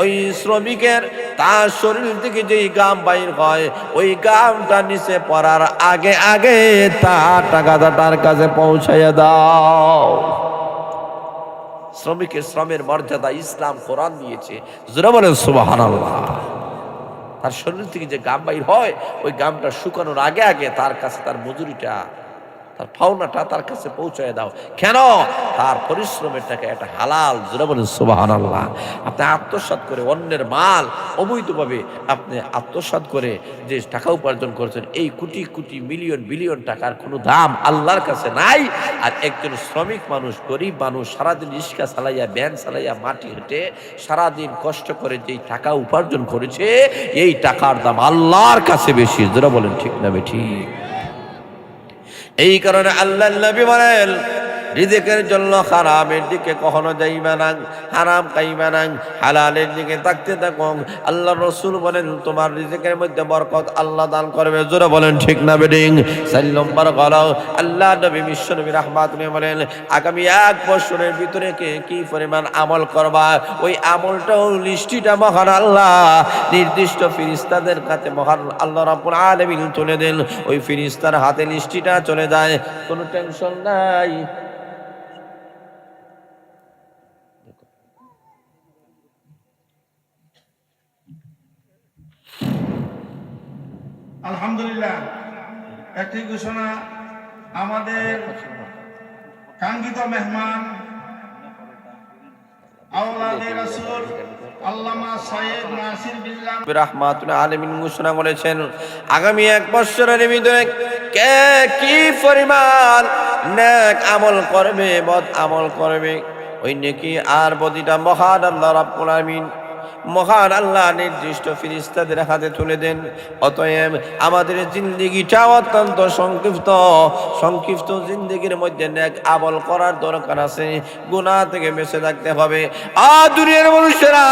ওই শ্রমিকের তার শরীর থেকে যেই গাম বাইর হয় ওই গামটা নিচে পড়ার আগে আগে তার টাকাটা তার কাছে পৌঁছাইয়া দাও। শ্রমিকের শ্রমের মর্যাদা ইসলাম কোরআন দিয়েছে। জোরে বলেন সুবহানাল্লাহ। তার শরীর থেকে যে ঘাম বাইর হয় ওই ঘামটা শুকানোর আগে আগে তার কাছে তার মজুরিটা, তার পাওনাটা তার কাছে পৌঁছায় দাও। কেন? তার পরিশ্রমের টাকা একটা হালাল। জোরে বলেন সুবহানাল্লাহ। আপনি আত্মসাৎ করে অন্যের মাল অবৈধভাবে আপনি আত্মসাৎ করে যে টাকা উপার্জন করছেন, এই কোটি কোটি মিলিয়ন বিলিয়ন টাকার কোনো দাম আল্লাহর কাছে নাই। আর একজন শ্রমিক মানুষ, গরিব মানুষ, সারাদিন রিক্সা চালাইয়া, ভ্যান চালাইয়া, মাটি হেঁটে সারাদিন কষ্ট করে যেই টাকা উপার্জন করেছে, এই টাকার দাম আল্লাহর কাছে বেশি। জোরে বলেন ঠিক না বেঠিক? এই কারণে আল্লাহ নবী বলেন, রিজিকের জন্য হারামের দিকে কখনো যাইবা না, হারাম খাইবা না, হালালের দিকে তাকতে থাকো। আল্লাহ রাসূল বলেন, তোমার রিজিকের মধ্যে বরকত আল্লাহ দান করবে। জোরে বলেন ঠিক না বেঠিক? 4 নম্বর হলো আল্লাহ নবী বিশ্ব নবী রাহমাতুল্লাহ বলেন, আগামী 1 বছরের ভিতরে কি পরিমাণ আমল করবা, ওই আমলটাও লিস্টিটা মহান আল্লাহ নির্দিষ্ট ফেরেশতাদের কাছে মহান আল্লাহ রাব্বুল আলামিন তুলে দেন। ওই ফেরেশতার হাতে লিস্টিটা চলে যায়, কোনো টেনশন নাই। আলহামদুলিল্লাহ, একটি ঘোষণা। আমাদের কাঙ্ক্ষিত মেহমান আওলাদে রাসূল আল্লামা সৈয়দ নাসির বিল্লাহ রাহমাতুল্লাহ আলামিন ঘোষণা করেছেন, আগামী 1 বছরের ভিতরে কে কি পরিমাণ নেক আমল করবে, বদ আমল করবে, ওই নেকি আর বদিটা মহান আল্লাহ রাব্বুল আলামিন, মহান আল্লাহ নির্দিষ্ট ফেরেশতাদের হাতে তুলে দেন। অতএব আমাদের জিন্দেগিটা অত্যন্ত সংক্ষিপ্ত জিন্দেগির মধ্যে নেক আমল করার দরকার আছে। গুনাহ থেকে বেঁচে থাকতে হবে। আর দুনিয়ার মানুষেরা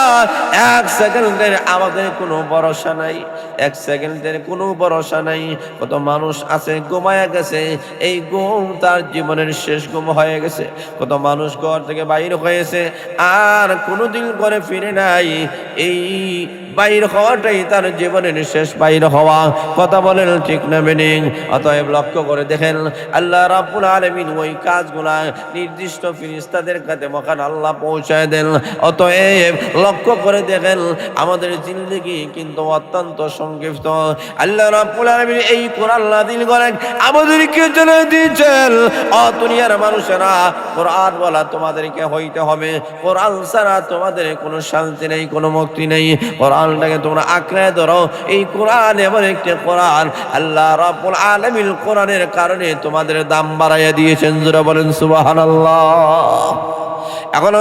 1 সেকেন্ডের আমাদের কোনো ভরসা নাই, 1 সেকেন্ডের কোনো ভরসা নাই। কত মানুষ আছে ঘুমায়া গেছে, এই ঘুম তার জীবনের শেষ ঘুম হয়ে গেছে। কত মানুষ ঘর থেকে বাইর হয়েছে আর কোনোদিন করে ফিরে নাই, এই বাইর হওয়াটাই তার জীবনের শেষ বাইর হওয়া। কথা বলেন ঠিক না বেঠিক? অতএব লক্ষ্য করে দেখেন, আল্লাহ রাব্বুল আলামিন ওই কাজগুলা নির্দিষ্ট ফেরেশতাদের কাছে মহান আল্লাহ পৌঁছায় দেন। অতএব লক্ষ্য করে দেখেন, আমাদের জিন্দেগি কিন্তু অত্যন্ত সংক্ষিপ্ত। আল্লাহ রাব্বুল আলামিন এই কোরআন নাযিল করেন আমাদেরকে জানিয়ে দিয়েছেন, দুনিয়ার মানুষেরা, কোরআন বলা তোমাদেরকে হইতে হবে, কোরআন ছাড়া তোমাদের কোনো শান্তি নেই, কোনো মুক্তি নেই। কোরআনটাকে তোমরা আঁকড়ে ধরো। এই কোরআন এমন একটি কোরআন, আল্লাহ রাব্বুল আলামিন কোরআনের কারণে তোমাদের দাম বাড়াইয়া দিয়েছেন। জোরে বলেন সুবহানাল্লাহ। এখন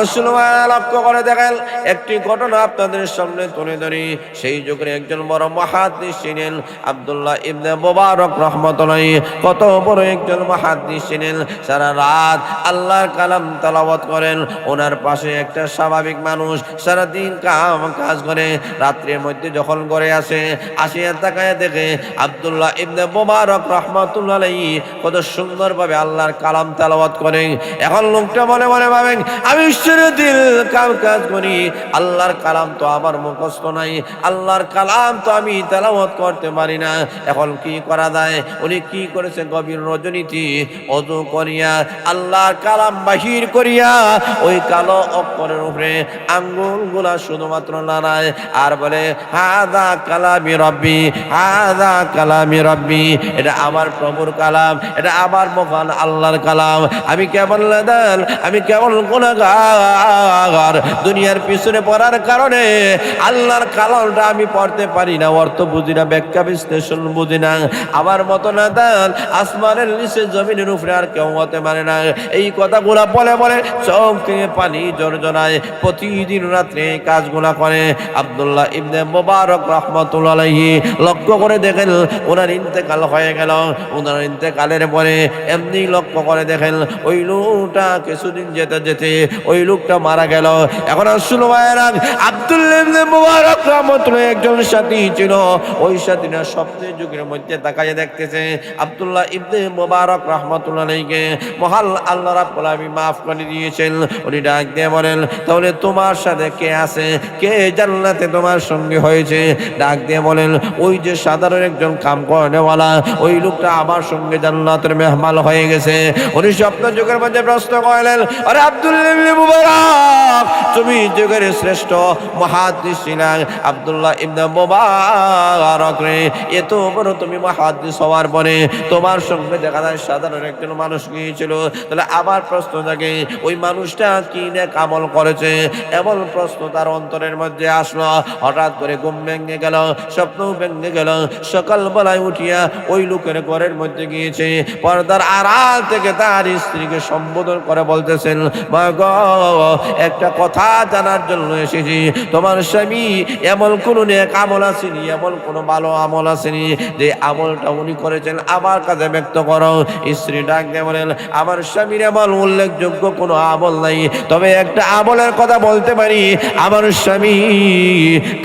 লক্ষ্য করে দেখেন, একটি ঘটনা আপনাদের সামনে তুলে ধরি। সেই যুগের একজন বড় মুহাদ্দিস ছিলেন আব্দুল্লাহ ইবনে মুবারক রাহমাতুল্লাহ। কত বড় একজন মুহাদ্দিস ছিলেন, সারা রাত আল্লাহর কালাম তেলাওয়াত করেন। ওনার পাশে একটা স্বাভাবিক মানুষ সারাদিন কাজ করে, রাত্রির মধ্যে যখন ঘরে আসিয়া তাকায় দেখে আব্দুল্লাহ ইবনে মুবারক রাহমাতুল্লাহ কত সুন্দরভাবে আল্লাহর কালাম তেলাওয়াত করে। এখন লোকটা মনে মনে ভাবেন, আমি ঈশ্বরের দিল কাজ করি, আল্লাহর কালাম তো আমার মুখস্থ নাই, আল্লাহর কালাম তো আমি তেলাওয়াত করতে পারি না। এখন কি করা যায়? উনি কি করেছে, গভীর রজনীতি ওযু করিয়া আল্লাহর কালাম বাহির করিয়া ওই কালো অক্ষরের উপরে আঙ্গুলগুলা শুধুমাত্র নাড়ায় আর বলে, হাযা কালামি রাব্বি, হাযা কালামি রাব্বি। এটা আমার প্রভুর কালাম, এটা আমার মহান আল্লাহর কালাম। আমি কেবল নাদাল, আমি কেবল গুনাহগার। দুনিয়ার পিছনে পড়ার কারণে আল্লাহর কালামটা আমি পড়তে পারি না, অর্থ বুঝি না, ব্যাখ্যা বিশ্লেষণ বুঝি না। আমার মতো নাদাল আসমানের নিচে জমিনের উপরে আর কেউ হতে পারে না। এই কথাগুলা বলে বলে চোখ থেকে পানি জড়জড়ায়, প্রতিদিন রাত্রে কাজগুলা করে। আব্দুল্লাহ ইবনে মুবারক রাহমাতুল্লাহ আলাইহি লক্ষ্য করে দেখেন, ওনার ইন্তেকাল হয়ে গেল। ওনার ইন্তেকালের পরে এমনি লক্ষ্য করে দেখেন, ওই লোকটা কিছুদিন যেতে যেতে ওই লোকটা মারা গেল। এখন আসল ভাইয়েরা, আব্দুল্লাহ ইবনে মুবারক রাহমাতুল্লাহ একজন সাথী ছিল। ওই সাথীরা স্বপ্নের যুগের মধ্যে তাকায় দেখতেছে আব্দুল্লাহ ইবনে মুবারক রাহমাতুল্লাহ আলাইহিকে মহান আল্লাহ রাব্বুল আলামিন মাফ করে দিয়েছেন। উনি ডাক দিয়ে বলেন, তাহলে তোমার সাথে কে আছে, কে জান্নাতে তোমার সঙ্গে হয়েছে? ডাক দিয়ে বলেন, ওই যে সাধারণ একজন কাম করেনেওয়ালা, ওই লোকটা আমার সঙ্গে জান্নাতের মেহমান হয়ে গেছে। উনি স্বপ্ন যুগের মধ্যে প্রশ্ন করলেন, আরে আব্দুল্লাহ ইবনে ইবনে মুবারক তুমি যুগের শ্রেষ্ঠ মুহাদ্দিস ছিলেন আব্দুল্লাহ ইবনে মুবারক রে, এত বড় তুমি মুহাদ্দিস হওয়ার পরে তোমার সঙ্গে দেখা যায় সাধারণ একজন মানুষ গিয়েছিল, তাহলে আবার প্রশ্ন জাগে ওই মানুষটা কি নেক আমল করেছে? এমন প্রশ্ন তার অন্তরের মধ্যে আসলো। হঠাৎ করে ঘুম ভেঙে গেল, স্বপ্ন ভেঙে গেল। সকালবেলায় উঠিয়া ওই লোকের ঘরের মধ্যে গিয়েছে, পর্দার আড়াল থেকে তার স্ত্রীকে সম্বোধন করে বলতেছেন, মা গো, একটা কথা জানার জন্য এসেছি, তোমার স্বামী এমন কোন নেক আমল আসেনি, এমন কোন ভালো আমল আসেনি যে আমলটা উনি করেছেন আমার কাছে ব্যক্ত করো। স্ত্রী ডাক দিয়ে বলেন, আমার স্বামীর এমন উল্লেখযোগ্য কোনো আমল নাই, তবে একটা আমলের কথা বলতে পারি। আমার স্বামী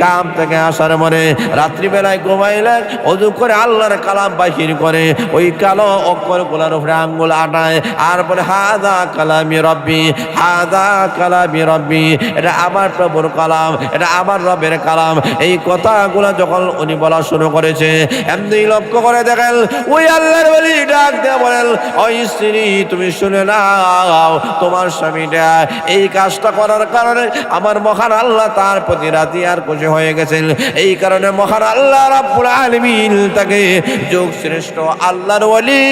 কাম থেকে আসার পরে রাত্রিবেলায় ঘুমাইলে ওযু করে আল্লাহর কালাম বাহির করে ওই কালো অক্ষরগুলোর উপরে আঙ্গুল আটায় আর বলে, হাদা কালামি রব্বি, হাদা কালামি রব্বি, এটা আমার প্রভুর কালাম, এটা আমার রবের কালাম। এই কথাগুলো যখন উনি বলা শুরু করেছে, এমনি লক্ষ্য করে দেখেন ওই আল্লাহর ওলি ডাক দিয়ে বলেন, ওই স্ত্রী তুমি শুনে নাও, তোমার স্বামীটা এই কাজটা করার কারণে আমার মহান আল্লাহ তার প্রতি রাজি আর খুশি হয়ে গেছেন। এই কারণে মহান আল্লাহ রাব্বুল আলামিন তাকে যুগ শ্রেষ্ঠ আল্লাহর ওলি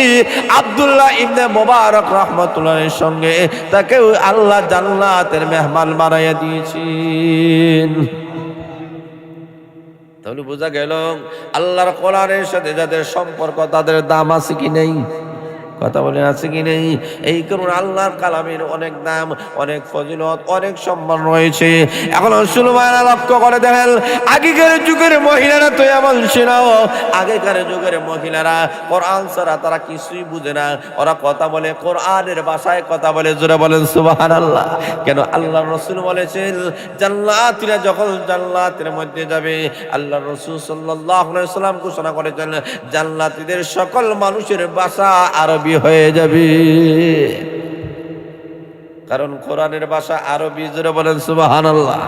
আব্দুল্লাহ ইবনে মুবারক রাহমাতুল্লাহর সঙ্গে তাকে আল্লাহ জান্নাতের মেহমান বানাইয়া দিয়েছেন। তাহলে বোঝা গেল আল্লাহর কোরআনের সাথে যাদের সম্পর্ক তাদের দাম আছে কি নেই? কথা বলে আছে কি নেই? এই কারণে আল্লাহর কালামের অনেক দাম, অনেক ফজিলত, অনেক সম্মান রয়েছে। এখন মুসলমানরা লক্ষ্য করে দেখেন, আগেকার যুগের মহিলারা তো এমন ছিল, আগেকার যুগের মহিলারা কোরআন ছাড়া তারা কিছুই বুঝে না, ওরা কথা বলে কোরআনের ভাষায় কথা বলে। জোরে বলেন সুবহানাল্লাহ। কেন? আল্লাহর রাসূল বলেছেন, জান্নাতীরা যখন জান্নাতের মধ্যে যাবে, আল্লাহর রাসূল সাল্লাল্লাহু আলাইহি ওয়াসাল্লাম ঘোষণা করেছেন, জান্নাতীদের সকল মানুষের ভাষা আরবি হয়ে যাবে, কারণ কোরআনের ভাষা আরবি। জোরে বলেন সুবহানাল্লাহ।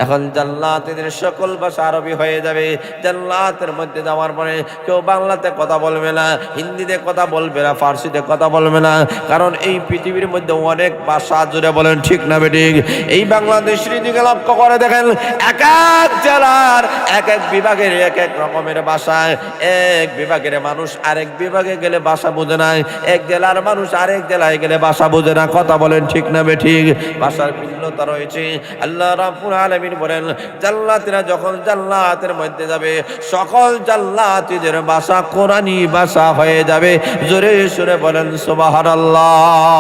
এখন জান্নাতীদের সকল ভাষা আরবি হয়ে যাবে। জান্নাতের মধ্যে যাওয়ার পরে কেউ বাংলাতে কথা বলবে না, হিন্দিতে কথা বলবে না, ফার্সিতে কথা বলবে না, কারণ এই পৃথিবীর মধ্যে অনেক ভাষা। জোরে বলেন ঠিক না বেঠিক? এই বাংলাদেশের দিকে লক্ষ্য করে দেখেন, এক এক জেলার এক এক বিভাগের এক এক রকমের ভাষা। এক বিভাগের মানুষ আরেক বিভাগে গেলে ভাষা বোঝে না, এক জেলার মানুষ আরেক জেলায় গেলে ভাষা বোঝে না। কথা বলেন ঠিক না বেঠিক? ভাষার ভিন্নতা রয়েছে। আল্লাহ রাব্বুল আলামিন বলেন, জান্নাতীরা যখন জান্নাতের মধ্যে যাবে, সকল জান্নাতীদের ভাষা কোরআনী ভাষা হয়ে যাবে। জোরে সুরে বলেন সুবহানাল্লাহ।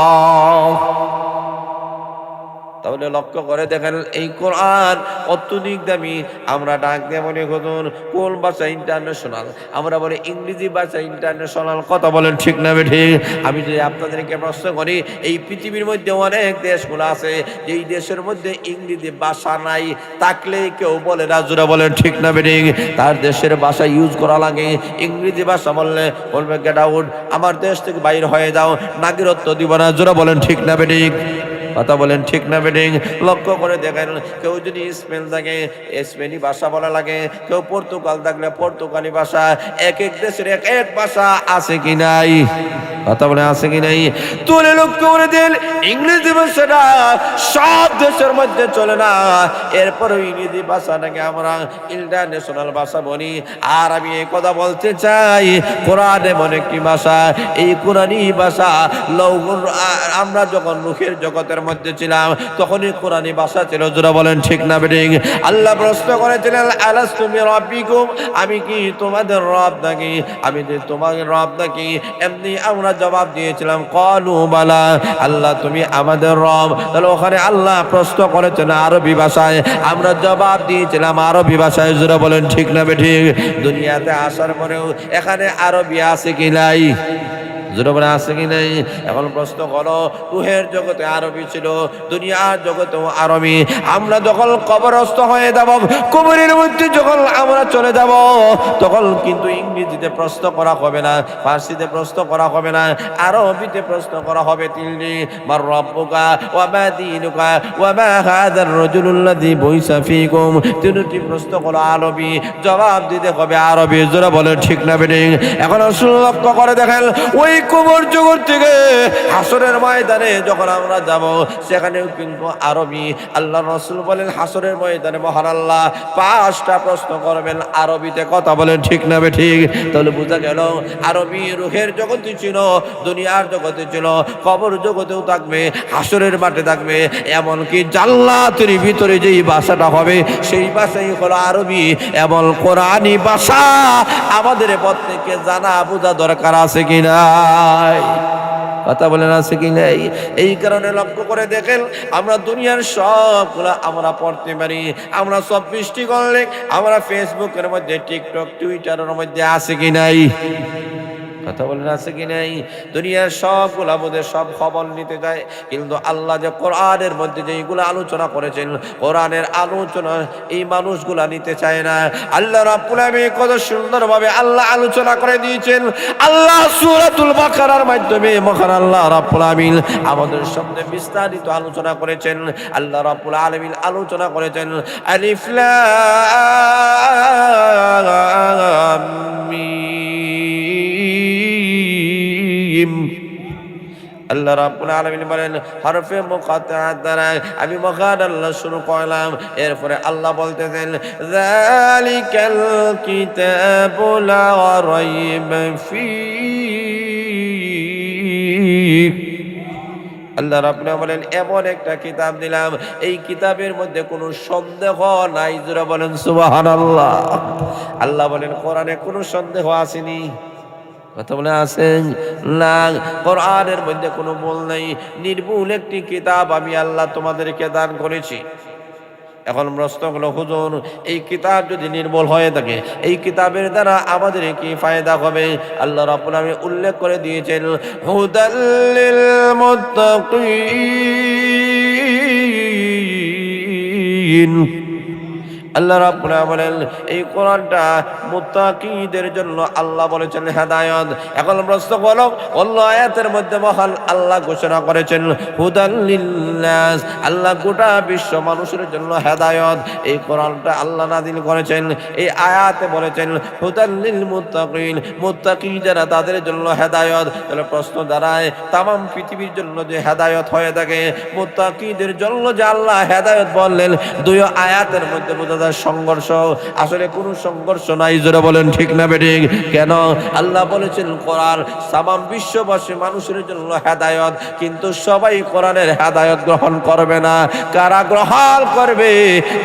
তাহলে লক্ষ্য করে দেখেন, এই কোরআন অত্যধিক দামি। আমরা ডাক দিয়ে বলি হুজুর কোন ভাষা ইন্টারন্যাশনাল, আমরা বলি ইংরেজি ভাষা ইন্টারন্যাশনাল। কথা বলেন ঠিক না বেঠিক? আমি যদি আপনাদেরকে প্রশ্ন করি, এই পৃথিবীর মধ্যে অনেক দেশগুলো আছে যেই দেশের মধ্যে ইংরেজি ভাষা নাই, থাকলে কেউ বলে না। জোরে বলেন ঠিক না বেঠিক? তার দেশের ভাষা ইউজ করা লাগে। ইংরেজি ভাষা বললে বলবে গেট আউট, আমার দেশ থেকে বাইর হয়ে যাও, নাগরিকত্ব দিব না। জোরে বলেন ঠিক না বেঠিক? কথা বলেন ঠিক না বেঠিক? লক্ষ্য করে দেখেন, কেউ যদি স্পেন থাকে স্পেনি ভাষা বলা লাগে, কেউ পর্তুগাল থাকলে পর্তুগালি ভাষা। এক এক দেশের এক এক ভাষা আছে কি নাই? কথা বলে আছে কি নাই? তুলে লক্ষ্য করে দেন, ইংরেজি ভাষাটা সব দেশের মধ্যে চলে না, এরপরে ইংরেজি ভাষাটাকে আমরা ইন্টারন্যাশনাল ভাষা বলি। আর আমি এই কথা বলতে চাই, কোরআন এমন একটি ভাষা, এই কোরআনী ভাষা আমরা যখন রূহের জগতের মধ্যে ছিলাম তখনই কোরআনী ভাষা ছিল। জোরে বলেন ঠিক না বেঠিক? আল্লাহ প্রশ্ন করেছিলেন, আলাস্তু বিরাব্বিকুম, আমি কি তোমাদের রব নাকি? আমি যে তোমাদের রব নাকি? এমনি আমরা জবাব দিয়েছিলাম, ক্বালু বালা, আল্লাহ তুমি আমাদের রব। তাহলে ওখানে আল্লাহ প্রশ্ন করেছেন আরবি ভাষায়, আমরা জবাব দিয়েছিলাম আরবি ভাষায়। জোরে বলেন ঠিক না বেঠিক? দুনিয়াতে আসার পরেও এখানে আরবি আছে কি নাই? জোরে বলে আছে কি নাই? এখন প্রশ্ন করো, রূহের জগতে আরবি ছিল, দুনিয়ার জগতেও আরবি। আমরা যখন কবরস্থ হয়ে যাব, কবরের মধ্যে যখন আমরা চলে যাব, তখন কিন্তু ইংরেজিতে প্রশ্ন করা হবে না, ফার্সিতে প্রশ্ন করা হবে না, আরবিতে প্রশ্ন করা হবে। তিনটি মান রাব্বুকা ওয়া মা দীনুকা ওয়া মা হাযার রাজুলুল্লাযী বুইসা ফীকুম। তিনটি প্রশ্ন করো আরবি, জবাব দিতে হবে আরবি। জোরে বলেন ঠিক না বেঠিক? এখন লক্ষ্য করে দেখেন, ওই কবর জগৎ থেকে হাসরের ময়দানে যখন আমরা যাব সেখানেও কিন্তু আরবি। আল্লাহ রাসূল বলেন হাসরের ময়দানে মহান আল্লাহ 5টা প্রশ্ন করবেন, আরবিতে কথা বলেন ঠিক না ঠিক? তাহলে বোঝা গেল আরবি রূহের জগতে ছিল, দুনিয়ার জগতে ছিল, কবর জগতেও থাকবে, হাসরের মাঠে থাকবে, এমনকি জান্নাতের ভিতরে যেই ভাষাটা হবে সেই ভাষাই হলো আরবি এবং কোরআনি ভাষা। আমাদের প্রত্যেককে জানা বোঝা দরকার আছে কি নাই? কথা বলেন আছে কি নাই? এই কারণে লক্ষ্য করে দেখেন আমরা দুনিয়ার সবগুলো আমরা পড়তে পারি। আমরা সব বৃষ্টি করলে আমরা ফেসবুকের মধ্যে, টিকটক, টুইটারের মধ্যে আছে কি নাই? কথা বলেন আছে কি নাই? দুনিয়ার সবগুলা বোধে সব খবর নিতে যায়, কিন্তু আল্লাহ যে কোরআনের মধ্যে যেইগুলো আলোচনা করেছেন, কোরআনের আলোচনা এই মানুষগুলা নিতে চায় না। আল্লাহ রাব্বুল আলামিন কত সুন্দরভাবে আল্লাহ আলোচনা করে দিয়েছেন। আল্লাহ সূরাতুল বাকারার মাধ্যমে মহান আল্লাহ রাব্বুল আলামিন আমাদের সামনে বিস্তারিত আলোচনা করেছেন। আল্লাহ রাব্বুল আলামিন আলোচনা করেছেন আলিফ লাম মিম। আল্লাহ রাব্বুল আলামিন বলেন হরফে মুকাত্তাআত দ্বারা আমি মহান আল্লাহ শুরু করলাম। এরপরে আল্লাহ বলতেছেন যালিকাল কিতাবু লা রাইবা ফীহ। আল্লাহ রাব্বুল আলামিন বলেন এমন একটা কিতাব দিলাম, এই কিতাবের মধ্যে কোনো সন্দেহ নাই। জোরে বলেন সুবহানাল্লাহ। আল্লাহ বলেন কোরআনে কোনো সন্দেহ আসেনি। কথা বলে আছেন না, কোরআনের মধ্যে কোনো ভুল নেই। নির্ভুল একটি কিতাব আমি আল্লাহ তোমাদেরকে দান করেছি। এখন প্রশ্ন হলো হুজুর এই কিতাব যদি নির্ভুল হয়ে থাকে এই কিতাবের দ্বারা আমাদের কি ফায়দা হবে? আল্লাহ রাব্বুল আলামিন উল্লেখ করে দিয়েছেন হুদাল লিল মুত্তাকিন। আল্লাহ রাব্বুল আলামিন বলেন এই কোরআনটা মুত্তাকিদের জন্য আল্লাহ বলেছেন হেদায়েত। এখন প্রশ্ন হলো অন্য আয়াতের মধ্যে মহান আল্লাহ ঘোষণা করেছেন হুদাল লিন্নাস, আল্লাহ গোটা বিশ্ব মানুষের জন্য হেদায়েত। এই কোরআনটা আল্লাহ নাযিল করেছেন, এই আয়াতে বলেছেন হুদাল লিল মুত্তাকিন, মুত্তাকি যারা তাদের জন্য হেদায়েত। তাহলে প্রশ্ন দাঁড়ায় তামাম পৃথিবীর জন্য যে হেদায়েত হয়ে থাকে, মুত্তাকিদের জন্য যে আল্লাহ হেদায়েত বললেন, দুই আয়াতের মধ্যে বোঝা সংঘর্ষ। আসলে কোনো সংঘর্ষ নাই। জোরে বলেন ঠিক না বেঠিক? কেন? আল্লাহ বলেছেন কোরআন তামাম বিশ্ববাসী মানুষের জন্য হেদায়েত, কিন্তু সবাই কোরআনের হেদায়েত গ্রহণ করবে না। কারা গ্রহণ করবে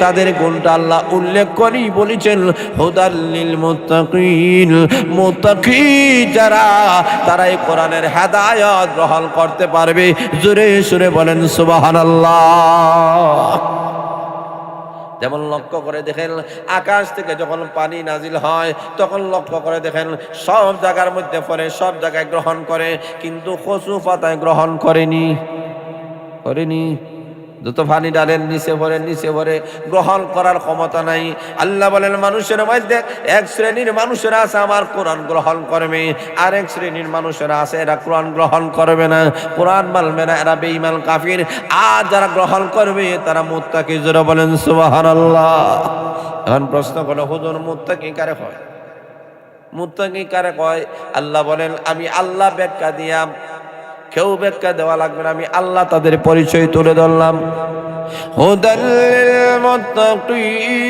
তাদের গুণটা আল্লাহ উল্লেখ করেই বলেছেন হুদাল লিল মুত্তাকিন। মুত্তাকি যারা তারাই কোরআনের হেদায়েত গ্রহণ করতে পারবে। জোরে সুরে বলেন সুবহানাল্লাহ। যেমন লক্ষ্য করে দেখেন আকাশ থেকে যখন পানি নাজিল হয় তখন লক্ষ্য করে দেখেন সব জায়গার মধ্যে পড়ে, সব জায়গায় গ্রহণ করে, কিন্তু কচু পাতায় গ্রহণ করেনি। যত পানি ডালের নিচে ভরে গ্রহণ করার ক্ষমতা নাই। আল্লাহ বলেন মানুষের মধ্যে এক শ্রেণীর মানুষেরা আছে আমার কোরআন গ্রহণ করবে, আর এক শ্রেণীর মানুষেরা আছে এরা কোরআন গ্রহণ করবে না, কোরআন মানবে না, এরা বেঈমান কাফির। আর যারা গ্রহণ করবে তারা মুত্তাকি। জোরে বলেন সুবহানাল্লাহ। এখন প্রশ্ন হলো হুজুর মুত্তাকি কারে হয়? মুত্তাকি কারে কয়? আল্লাহ বলেন আমি আল্লাহ ব্যাখ্যা দিয়াম, কেউ ব্যাখ্যা দেওয়া লাগবে না, আমি আল্লাহ তাদের পরিচয় তুলে ধরলাম। হুদাল লিল মুত্তাকিন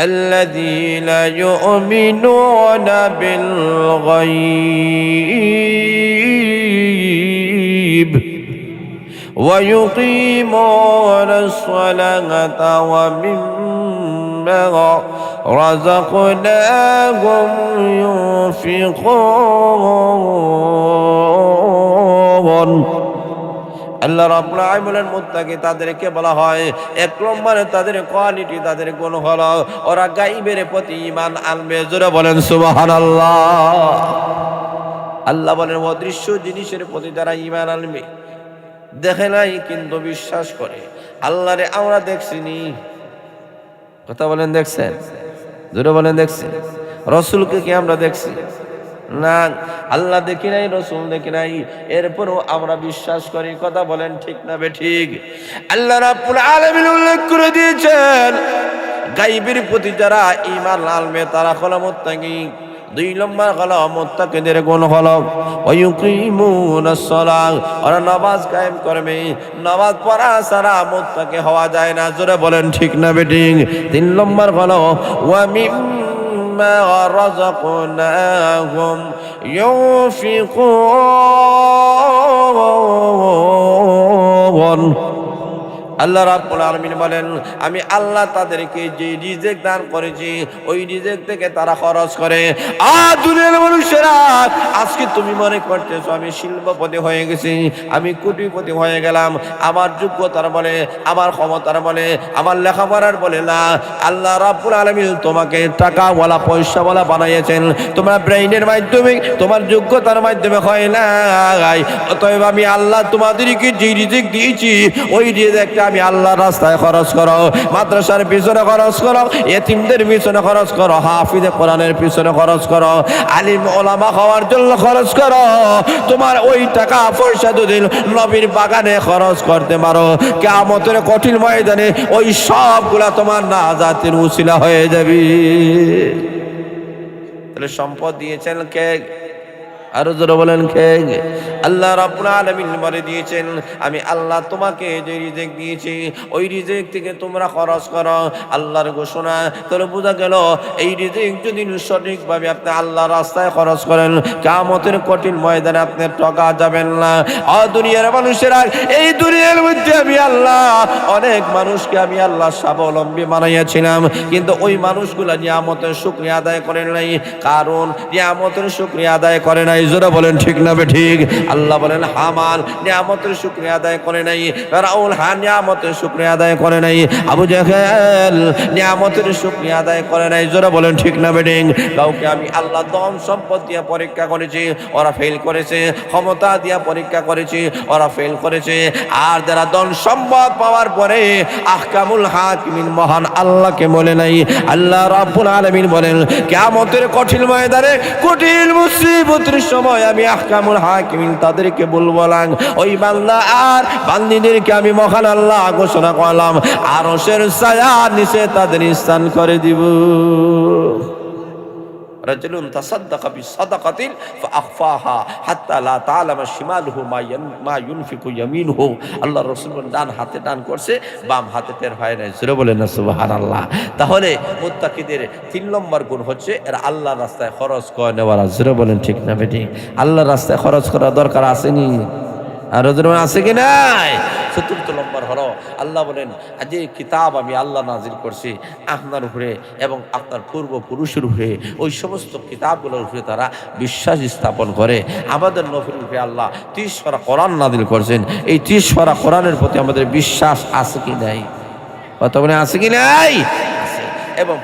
আল্লাযীনা ইউমিনুনা বিল গায়ব ওয়া ইউকিমুনাস সালাতা ওয়া মিম্মা রাযাকনাহুম ইউনফিকুন। আল্লাহ রাব্বুল আলামিন মুত্তাকি তাদেরকে বলা হয় এক নম্বরে তাদের কোয়ালিটি, তাদের গুণ হলো ওরা গায়বের প্রতি ঈমান আনবে। জোরে বলেন সুবহানাল্লাহ। আল্লাহ বলেন অদৃশ্য জিনিসের প্রতি যারা ঈমান আনবে, দেখে নাই কিন্তু বিশ্বাস করে। আল্লাহরে আমরা দেখছিনি। কথা বলেন দেখছেন? জোরে বলেন দেখছেন? রাসূলকে কি আমরা দেখছি? না, আল্লাহ দেখি নাই, রাসূল দেখি নাই, এরপরও আমরা বিশ্বাস করি। কথা বলেন ঠিক না বেঠিক? আল্লাহ রাব্বুল আলামিন উল্লেখ করে দিয়েছেন গায়বের প্রতি যারা ঈমান আনবে তারা হলো মুত্তাকি। দুই নম্বর হলো মুত্তাকিদের গুণ হলো ওয়ায়ুকিমুনাস সালাহ, ওরা নামাজ কায়েম করবে। নামাজ পড়া ছাড়া মুত্তাকি হওয়া যায় না, জোরে বলেন ঠিক না বেঠিক। তিন নম্বর হলো ওয়া মিম্মা রাযাকনাহুম ইউনফিকুন। আল্লাহ রাব্বুল আলামিন বলেন, আমি আল্লাহ তাদেরকে যে রিজিক দান করেছি ওই রিজিক থেকে তারা খরচ করে। দুনিয়ার মানুষেরা আজকে তুমি মনে করতেছো আমি শিল্পপতি হয়ে গেছি, আমি কোটিপতি হয়ে গেলাম, আমার যোগ্যতার বলে, আমার ক্ষমতার বলে, আমার লেখাপড়ার বলে না। আল্লাহ রাব্বুল আলামিন তোমাকে টাকাওয়ালা পয়সাওয়ালা বানাইয়েছেন তোমার ব্রেইনের মাধ্যমে, তোমার যোগ্যতার মাধ্যমে হয় না। অতএব আমি আল্লাহ তোমাদেরকে যে রিজিক দিয়েছি ওই রিজিকটা আমি আল্লাহর রাস্তায় খরচ করো, মাদ্রাসার পিছনে খরচ করো, এতিমদের পিছনে খরচ করো, হাফিজে কোরআনের পিছনে খরচ করো, আলিম ওলামা হওয়ার জন্য খরচ করো। তোমার ওই টাকা পয়সা যদি নবীর বাগানে খরচ করতে পারো, কিয়ামতের কঠিন ময়দানে ওই সবগুলা তোমার নাজাতের উসিলা হয়ে যাবে। তাহলে সম্পদ দিয়েছেন কে? আরো জোরে বলেন কে? আল্লাহ রাব্বুল আলামিন বলে দিয়েছেন, আমি আল্লাহ তোমাকে যে রিজিক দিয়েছি ওই রিজিক থেকে তোমরা খরচ করো। আল্লাহর ঘোষণা। তাহলে বোঝা গেল এই রিজিক যদি সঠিকভাবে আপনি আল্লাহর রাস্তায় খরচ করেন, কিয়ামতের কঠিন ময়দানে আপনি ঠকা যাবেন না। দুনিয়ার মানুষেরা, এই দুনিয়ার মধ্যে আমি আল্লাহ অনেক মানুষকে আমি আল্লাহ স্বাবলম্বী বানাইয়াছিলাম, কিন্তু ওই মানুষগুলা নিয়ামতের শুকরিয়া আদায় করেন নাই। কারণ নিয়ামতের শুকরিয়া আদায় করে নাই। জোরে বলেন ঠিক না বেঠিক? আল্লাহ বলেন হামান নিয়ামতের শুকরিয়া আদায় করে নাই, ফিরআউন নিয়ামতের শুকরিয়া আদায় করে নাই, আবু জাহেল নিয়ামতের শুকরিয়া আদায় করে নাই। জোরে বলেন ঠিক না বেঠিক? কাউকে আমি আল্লাহ ধন সম্পদ দিয়ে পরীক্ষা করেছি, ওরা ফেল করেছে, ক্ষমতা দিয়ে পরীক্ষা করেছি, ওরা ফেল করেছে। আর যারা ধন সম্পদ পাওয়ার পরে আহকামুল হাকিমিন মহান আল্লাহকে বলে নাই, আল্লাহ রাব্বুল আলামিন বলেন কিয়ামতের কঠিন ময়দানে কঠিন মুসিবতের সময় আমি আহকামুল হাকিমিন তাদেরকে বলবো না, ওই বান্দা আর বান্দীদেরকে আমি মহান আল্লাহ ঘোষণা করলাম আরশের ছায়ার নিচে তাদের স্থান করে দিব। রাজুলুন তাসাদ্দাকা বিসাদাকাতিন ফাআখফাহা হাত্তা লা তা'লামা শিমালুহু মা ইউনফিকু ইয়ামিনুহু। আল্লাহর রাসূল ডান হাতে দান করছে, বাম হাতে টের হয় না। জোরে বলেন না সুবহানাল্লাহ। তাহলে মুত্তাকিদের 3 নম্বর গুণ হচ্ছে এরা আল্লাহর রাস্তায় খরচ করে নেওয়ারা। জোরে বলেন ঠিক না বেঠিক? আল্লাহর রাস্তায় খরচ করা দরকার আসেনি? আর আছে কি নাই? ৪র্থ নম্বর হলো আল্লাহ বলেন যে কিতাব আমি আল্লাহ নাজিল করছি আপনার উপরে এবং আপনার পূর্বপুরুষের উপরে, ওই সমস্ত কিতাবগুলোর উপরে তারা বিশ্বাস স্থাপন করে। আমাদের নবীর উপরে আল্লাহ 30 পারা কোরআন নাজিল করছেন। এই 30 পারা কোরআনের প্রতি আমাদের বিশ্বাস আছে কি নাই? কথা বলে আছে কি নাই? এবং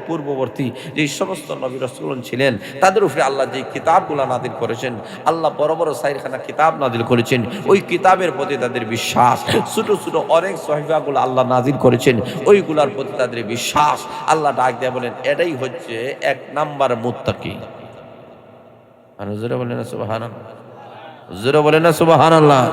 পূর্ববর্তী যে সমস্ত নবী রাসূল ছিলেন তাদের উপরে আল্লাহ যে কিতাবগুলো নাজিল করেছেন, আল্লাহ বড় বড় 4খানা কিতাব নাজিল করেছেন, ওই কিতাবের প্রতি তাদের বিশ্বাস। ছোট ছোট অনেক সহিফাগুলো আল্লাহ নাজিল করেছেন, ওইগুলোর প্রতি তাদের বিশ্বাস। আল্লাহ ডাক দিয়ে বলেন এটাই হচ্ছে 1 নাম্বার মুত্তাকি। আর জোরে বলেন না সুবহানাল্লাহ, জোরে বলেন না সুবহানাল্লাহ।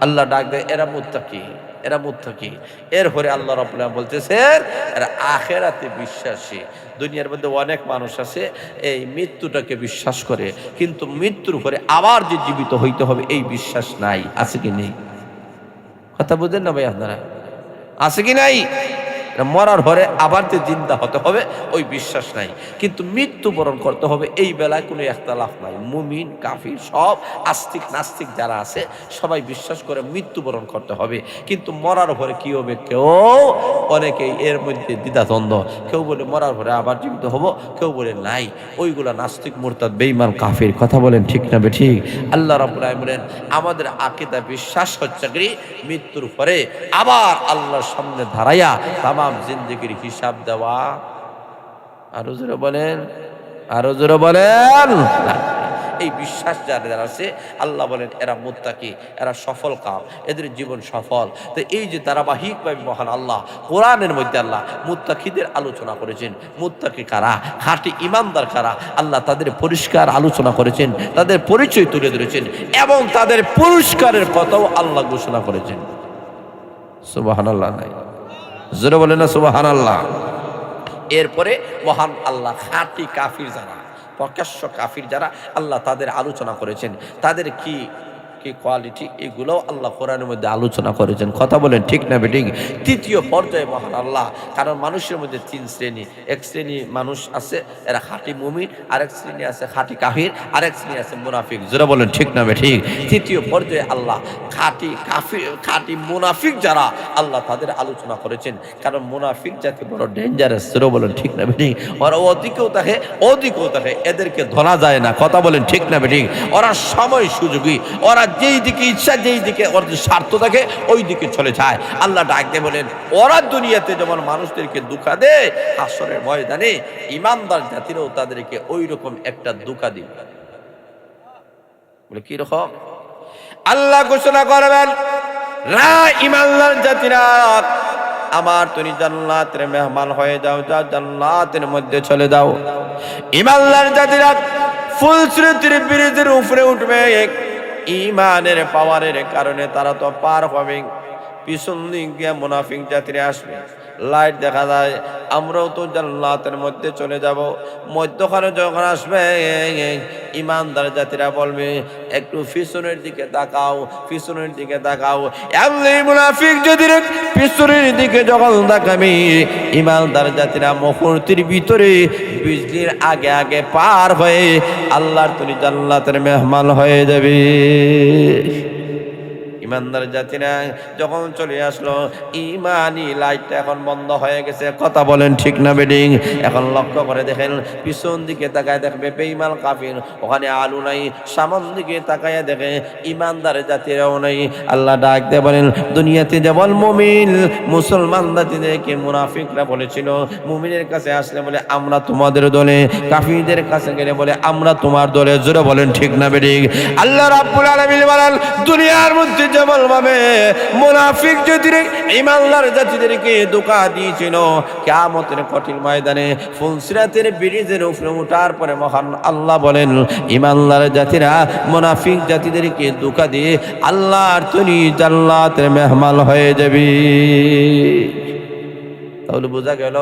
আল্লাহ ডাক দেয় এরা মুত্তাকি, এরা মুত্তাকি। এরপরে আল্লাহ রাব্বুল আলামিন বলতেছেন এরা আখিরাতে বিশ্বাসী। দুনিয়ার মধ্যে অনেক মানুষ আছে এই মৃত্যুটাকে বিশ্বাস করে, কিন্তু মৃত্যুর পরে আবার যে জীবিত হইতে হবে এই বিশ্বাস নাই। আছে কি নেই? কথা বুঝেন না ভাই আপনারা? আছে কি নাই? মরার পরে আবার যে জিন্দা হতে হবে ওই বিশ্বাস নাই, কিন্তু মৃত্যুবরণ করতে হবে এই বেলায় কোনো ইখতিলাফ নাই। মুমিন কাফির সব আস্তিক নাস্তিক যারা আছে সবাই বিশ্বাস করে মৃত্যুবরণ করতে হবে, কিন্তু মরার পরে কি হবে কেউ অনেকেই এর মধ্যে দ্বিধাদ্বন্দ্ব। কেউ বলে মরার পরে আবার জীবিত হব, কেউ বলে নাই। ওইগুলা নাস্তিক মুরতাদ বেঈমান কাফির। কথা বলেন ঠিক না বেঠিক? আল্লাহ রাব্বুল আলামিন বলেন আমাদের আকীদা বিশ্বাস হচ্ছে কি মৃত্যুর পরে আবার আল্লাহর সামনে দাঁড়ায়া তামাম জিন্দেগির হিসাব দেওয়া। আরো জোরে বলেন, আরো জোরে বলেন। এই বিশ্বাস যাদের আছে আল্লাহ বলেন এরা মুত্তাকি, এরা সফল কাম, এদের জীবন সফল। তো এই যে ধারাবাহিকভাবে মহান আল্লাহ কোরআনের মধ্যে আল্লাহ মুত্তাকিদের আলোচনা করেছেন। মুত্তাকি কারা, খাঁটি ইমানদার কারা, আল্লাহ তাদের পরিষ্কার আলোচনা করেছেন, তাদের পরিচয় তুলে ধরেছেন এবং তাদের পুরস্কারের কথাও আল্লাহ ঘোষণা করেছেন। সুবহানাল্লাহ নাই? জোরে বলেন না সুবহানাল্লাহ। এরপরে মহান আল্লাহ খাঁটি কাফির যারা, প্রকাশ্য কাফির যারা, আল্লাহ তাদের আলোচনা করেছেন, তাদের কি কি কোয়ালিটি, এগুলোও আল্লাহ কোরআনের মধ্যে আলোচনা করেছেন। কথা বলেন ঠিক না বেঠিক? তৃতীয় পর্যায়ে মহান আল্লাহ, কারণ মানুষের মধ্যে তিন শ্রেণী। এক শ্রেণী মানুষ আছে এরা খাঁটি মুমিন, আরেক শ্রেণী আছে খাঁটি কাফির, আরেক শ্রেণী আছে মুনাফিক। যারা বলেন ঠিক না বেঠিক? তৃতীয় পর্যায়ে আল্লাহ খাঁটি কাফির, খাঁটি মুনাফিক যারা, আল্লাহ তাদের আলোচনা করেছেন। কারণ মুনাফিক জাতি বড় ডেঞ্জারাস। যারা বলেন ঠিক না বেঠিক? ওরা ওদিকেও থাকে ওদিকেও থাকে, এদেরকে ধরা যায় না। কথা বলেন ঠিক না বেঠিক? ওরা সময় সুযোগী, ওরা যেই দিকে ইচ্ছা, যেই দিকে ওর স্বার্থ থাকে ওই দিকে চলে যায়। আল্লাহ ডাকতে বলেন ওরা দুনিয়াতে যেমন মানুষদেরকে ধোঁকা দেয়, হাসরের ময়দানে ইমানদার জাতিরাও তাদেরকে ওই রকম একটা ধোঁকা দিবে। বলে কি রকম? আল্লাহ ঘোষণা করবেন, রা ইমানদার জাতিরা আমার তুমি জান্নাতের মেহমান হয়ে যাও, যা জান্নাতের মধ্যে চলে যাও। ইমানদার জাতিরা ফুলসুরতির ব্রিজের উপরে উঠবে, ইমানের পাওয়ারের কারণে তারা তো পার হবে। পিছন দিক দিয়ে মুনাফিক জাতিরা আসবে, লাইট দেখা যায়, আমরাও তো জান্নাতের মধ্যে চলে যাব। মধ্যখানে যখন আসবে ইমানদার জাতিরা বলবে একটু পিছনের দিকে তাকাও, পিছনের দিকে তাকাও। এমনি মুনাফিক জাতিরা পিছনের দিকে যখন তাকাবে, ইমানদার জাতিরা মুহূর্তের ভিতরে বিজলির আগে আগে পার হয়ে আল্লাহর তুমি জান্নাতের মেহমান হয়ে যাবে। ইমানদার জাতিরা যখন চলে আসলো, ইমানি লাইটটা এখন বন্ধ হয়ে গেছে। কথা বলেন ঠিক না বেডিং? এখন লক্ষ্য করে দেখেন, পিছন দিকে তাকায় দেখবে বেঈমান কাফির, ওখানে আলো নাই। সামন দিকে তাকায় দেখে ইমানদার জাতিরাও নাই। আল্লাহ ডাক দিয়ে বলেন, দুনিয়াতে যেমন মুমিন মুসলমান জাতিদেরকে মুনাফিকরা বলেছিল, মুমিনের কাছে আসলে বলে আমরা তোমাদের দলে, কাফিরদের কাছে গেলে বলে আমরা তোমার দলে। জোরে বলেন ঠিক না বেডিং? আল্লাহ রাব্বুল আলামিন বলেন, দুনিয়ার মধ্যে যেমন ভাবে মুনাফিক জাতির ইমানদার জাতিদেরকে ধোঁকা দিয়েছিল, কিয়ামতের কঠিন ময়দানে ফুলসিরাতের ব্রিজের উপরে ওঠার পরে মহান আল্লাহ বলেন, ইমানদার জাতিরা মুনাফিক জাতিদেরকে ধোঁকা দিয়ে আল্লাহর তুমি জান্নাতের মেহমান হয়ে যাবে। তাহলে বোঝা গেল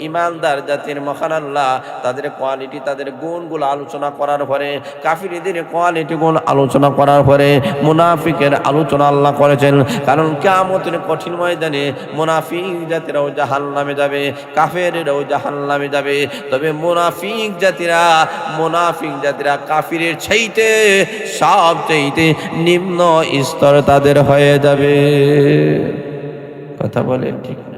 ইমানদার জাতির মহান আল্লাহ তাদের কোয়ালিটি, তাদের গুণগুলো আলোচনা করার পরে, কাফিরদের কোয়ালিটি গুণ আলোচনা করার পরে মুনাফিকের আলোচনা আল্লাহ করেছেন। কারণ কিয়ামতের কঠিন ময়দানে মুনাফিক জাতিরাও জাহান্নামে যাবে, কাফেরেরাও জাহান্নামে যাবে। তবে মুনাফিক জাতিরা কাফিরের চাইতে সবচাইতে নিম্ন স্তর তাদের হয়ে যাবে। কথা বলে ঠিক না?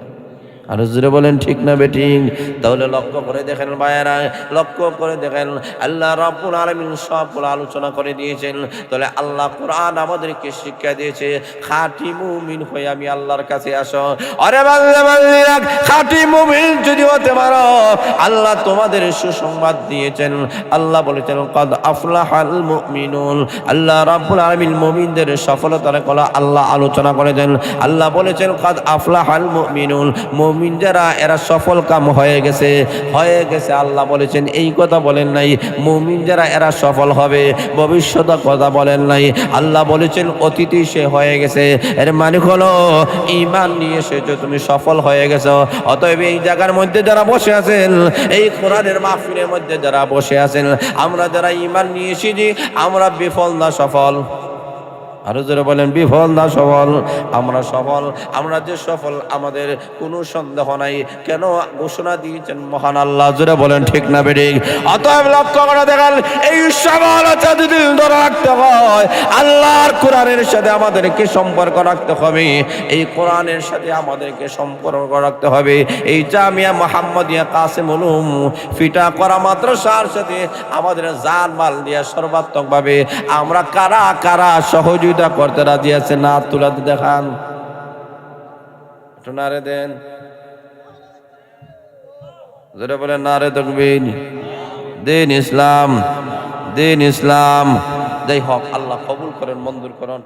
আর জোরে বলেন ঠিক না বেঠিক? তাহলে লক্ষ্য করে দেখেন ভাইয়েরা, লক্ষ্য করে দেখেন আল্লাহ রাব্বুল আলামিন সবগুলো আলোচনা করে দিয়েছেন। তাহলে আল্লাহ কোরআন আমাদেরকে শিক্ষা দিয়েছে, খাঁটি মুমিন হয়ে আমি আল্লাহর কাছে আসো। আরে বান্দা বান্দিরা, খাঁটি মুমিন যদি হতে পারো, আল্লাহ তোমাদের সুসংবাদ দিয়েছেন। আল্লাহ বলেছেন কদ আফলাহাল মুমিনুন। আল্লাহ রাব্বুল আলামিন মুমিনদের সফলতার কথা আল্লাহ আলোচনা করেছেন। আল্লাহ বলেছেন কদ আফলাহাল মুমিনুন, মুমিন যারা এরা সফল কাম হয়ে গেছে। আল্লাহ বলেছেন এই কথা বলেন নাই মুমিন যারা এরা সফল হবে, ভবিষ্যৎ কথা বলেন নাই। আল্লাহ বলেছেন অতীতে সে হয়ে গেছে। এর মানে হলো ঈমান নিয়ে সে যে তুমি সফল হয়ে গেছো। অতএব এই জায়গার মধ্যে যারা বসে আছেন, এই কোরআনের মাহফিলের মধ্যে যারা বসে আছেন, আমরা যারা ঈমান নিয়ে এসেছি, আমরা বিফল না সফল? আরো জোরে বলেন বিফল না সফল? আমরা সফল। আমরা যে সফল আমাদের কোনো সন্দেহ নাই। কেন? ঘোষণা দিয়েছেন মহান আল্লাহ। জোরে বলেন ঠিক না বেঠিক? অতএব লক্ষ্য করে দেখেন, এই সফলতা যদি ধরে রাখতে হয়, আল্লাহর কোরআনের সাথে আমাদেরকে সম্পর্ক রাখতে হবে। এই কোরআনের সাথে আমাদেরকে সম্পর্ক রাখতে হবে। এই জামিয়া মুহাম্মাদিয়া কাসিম উলুম ফিটা করা মাদ্রাসার সাথে আমাদের জান মাল দিয়া সর্বাত্মকভাবে আমরা কারা কারা সহযোগিতা করতে রাজি আছে? না তুলাতে দেখান, একটু নারে দেন, যেটা বলে নারে তাকবীর। দিন ইসলাম, দিন ইসলাম। যাই হোক, আল্লাহ কবুল করেন, মঞ্জুর করেন।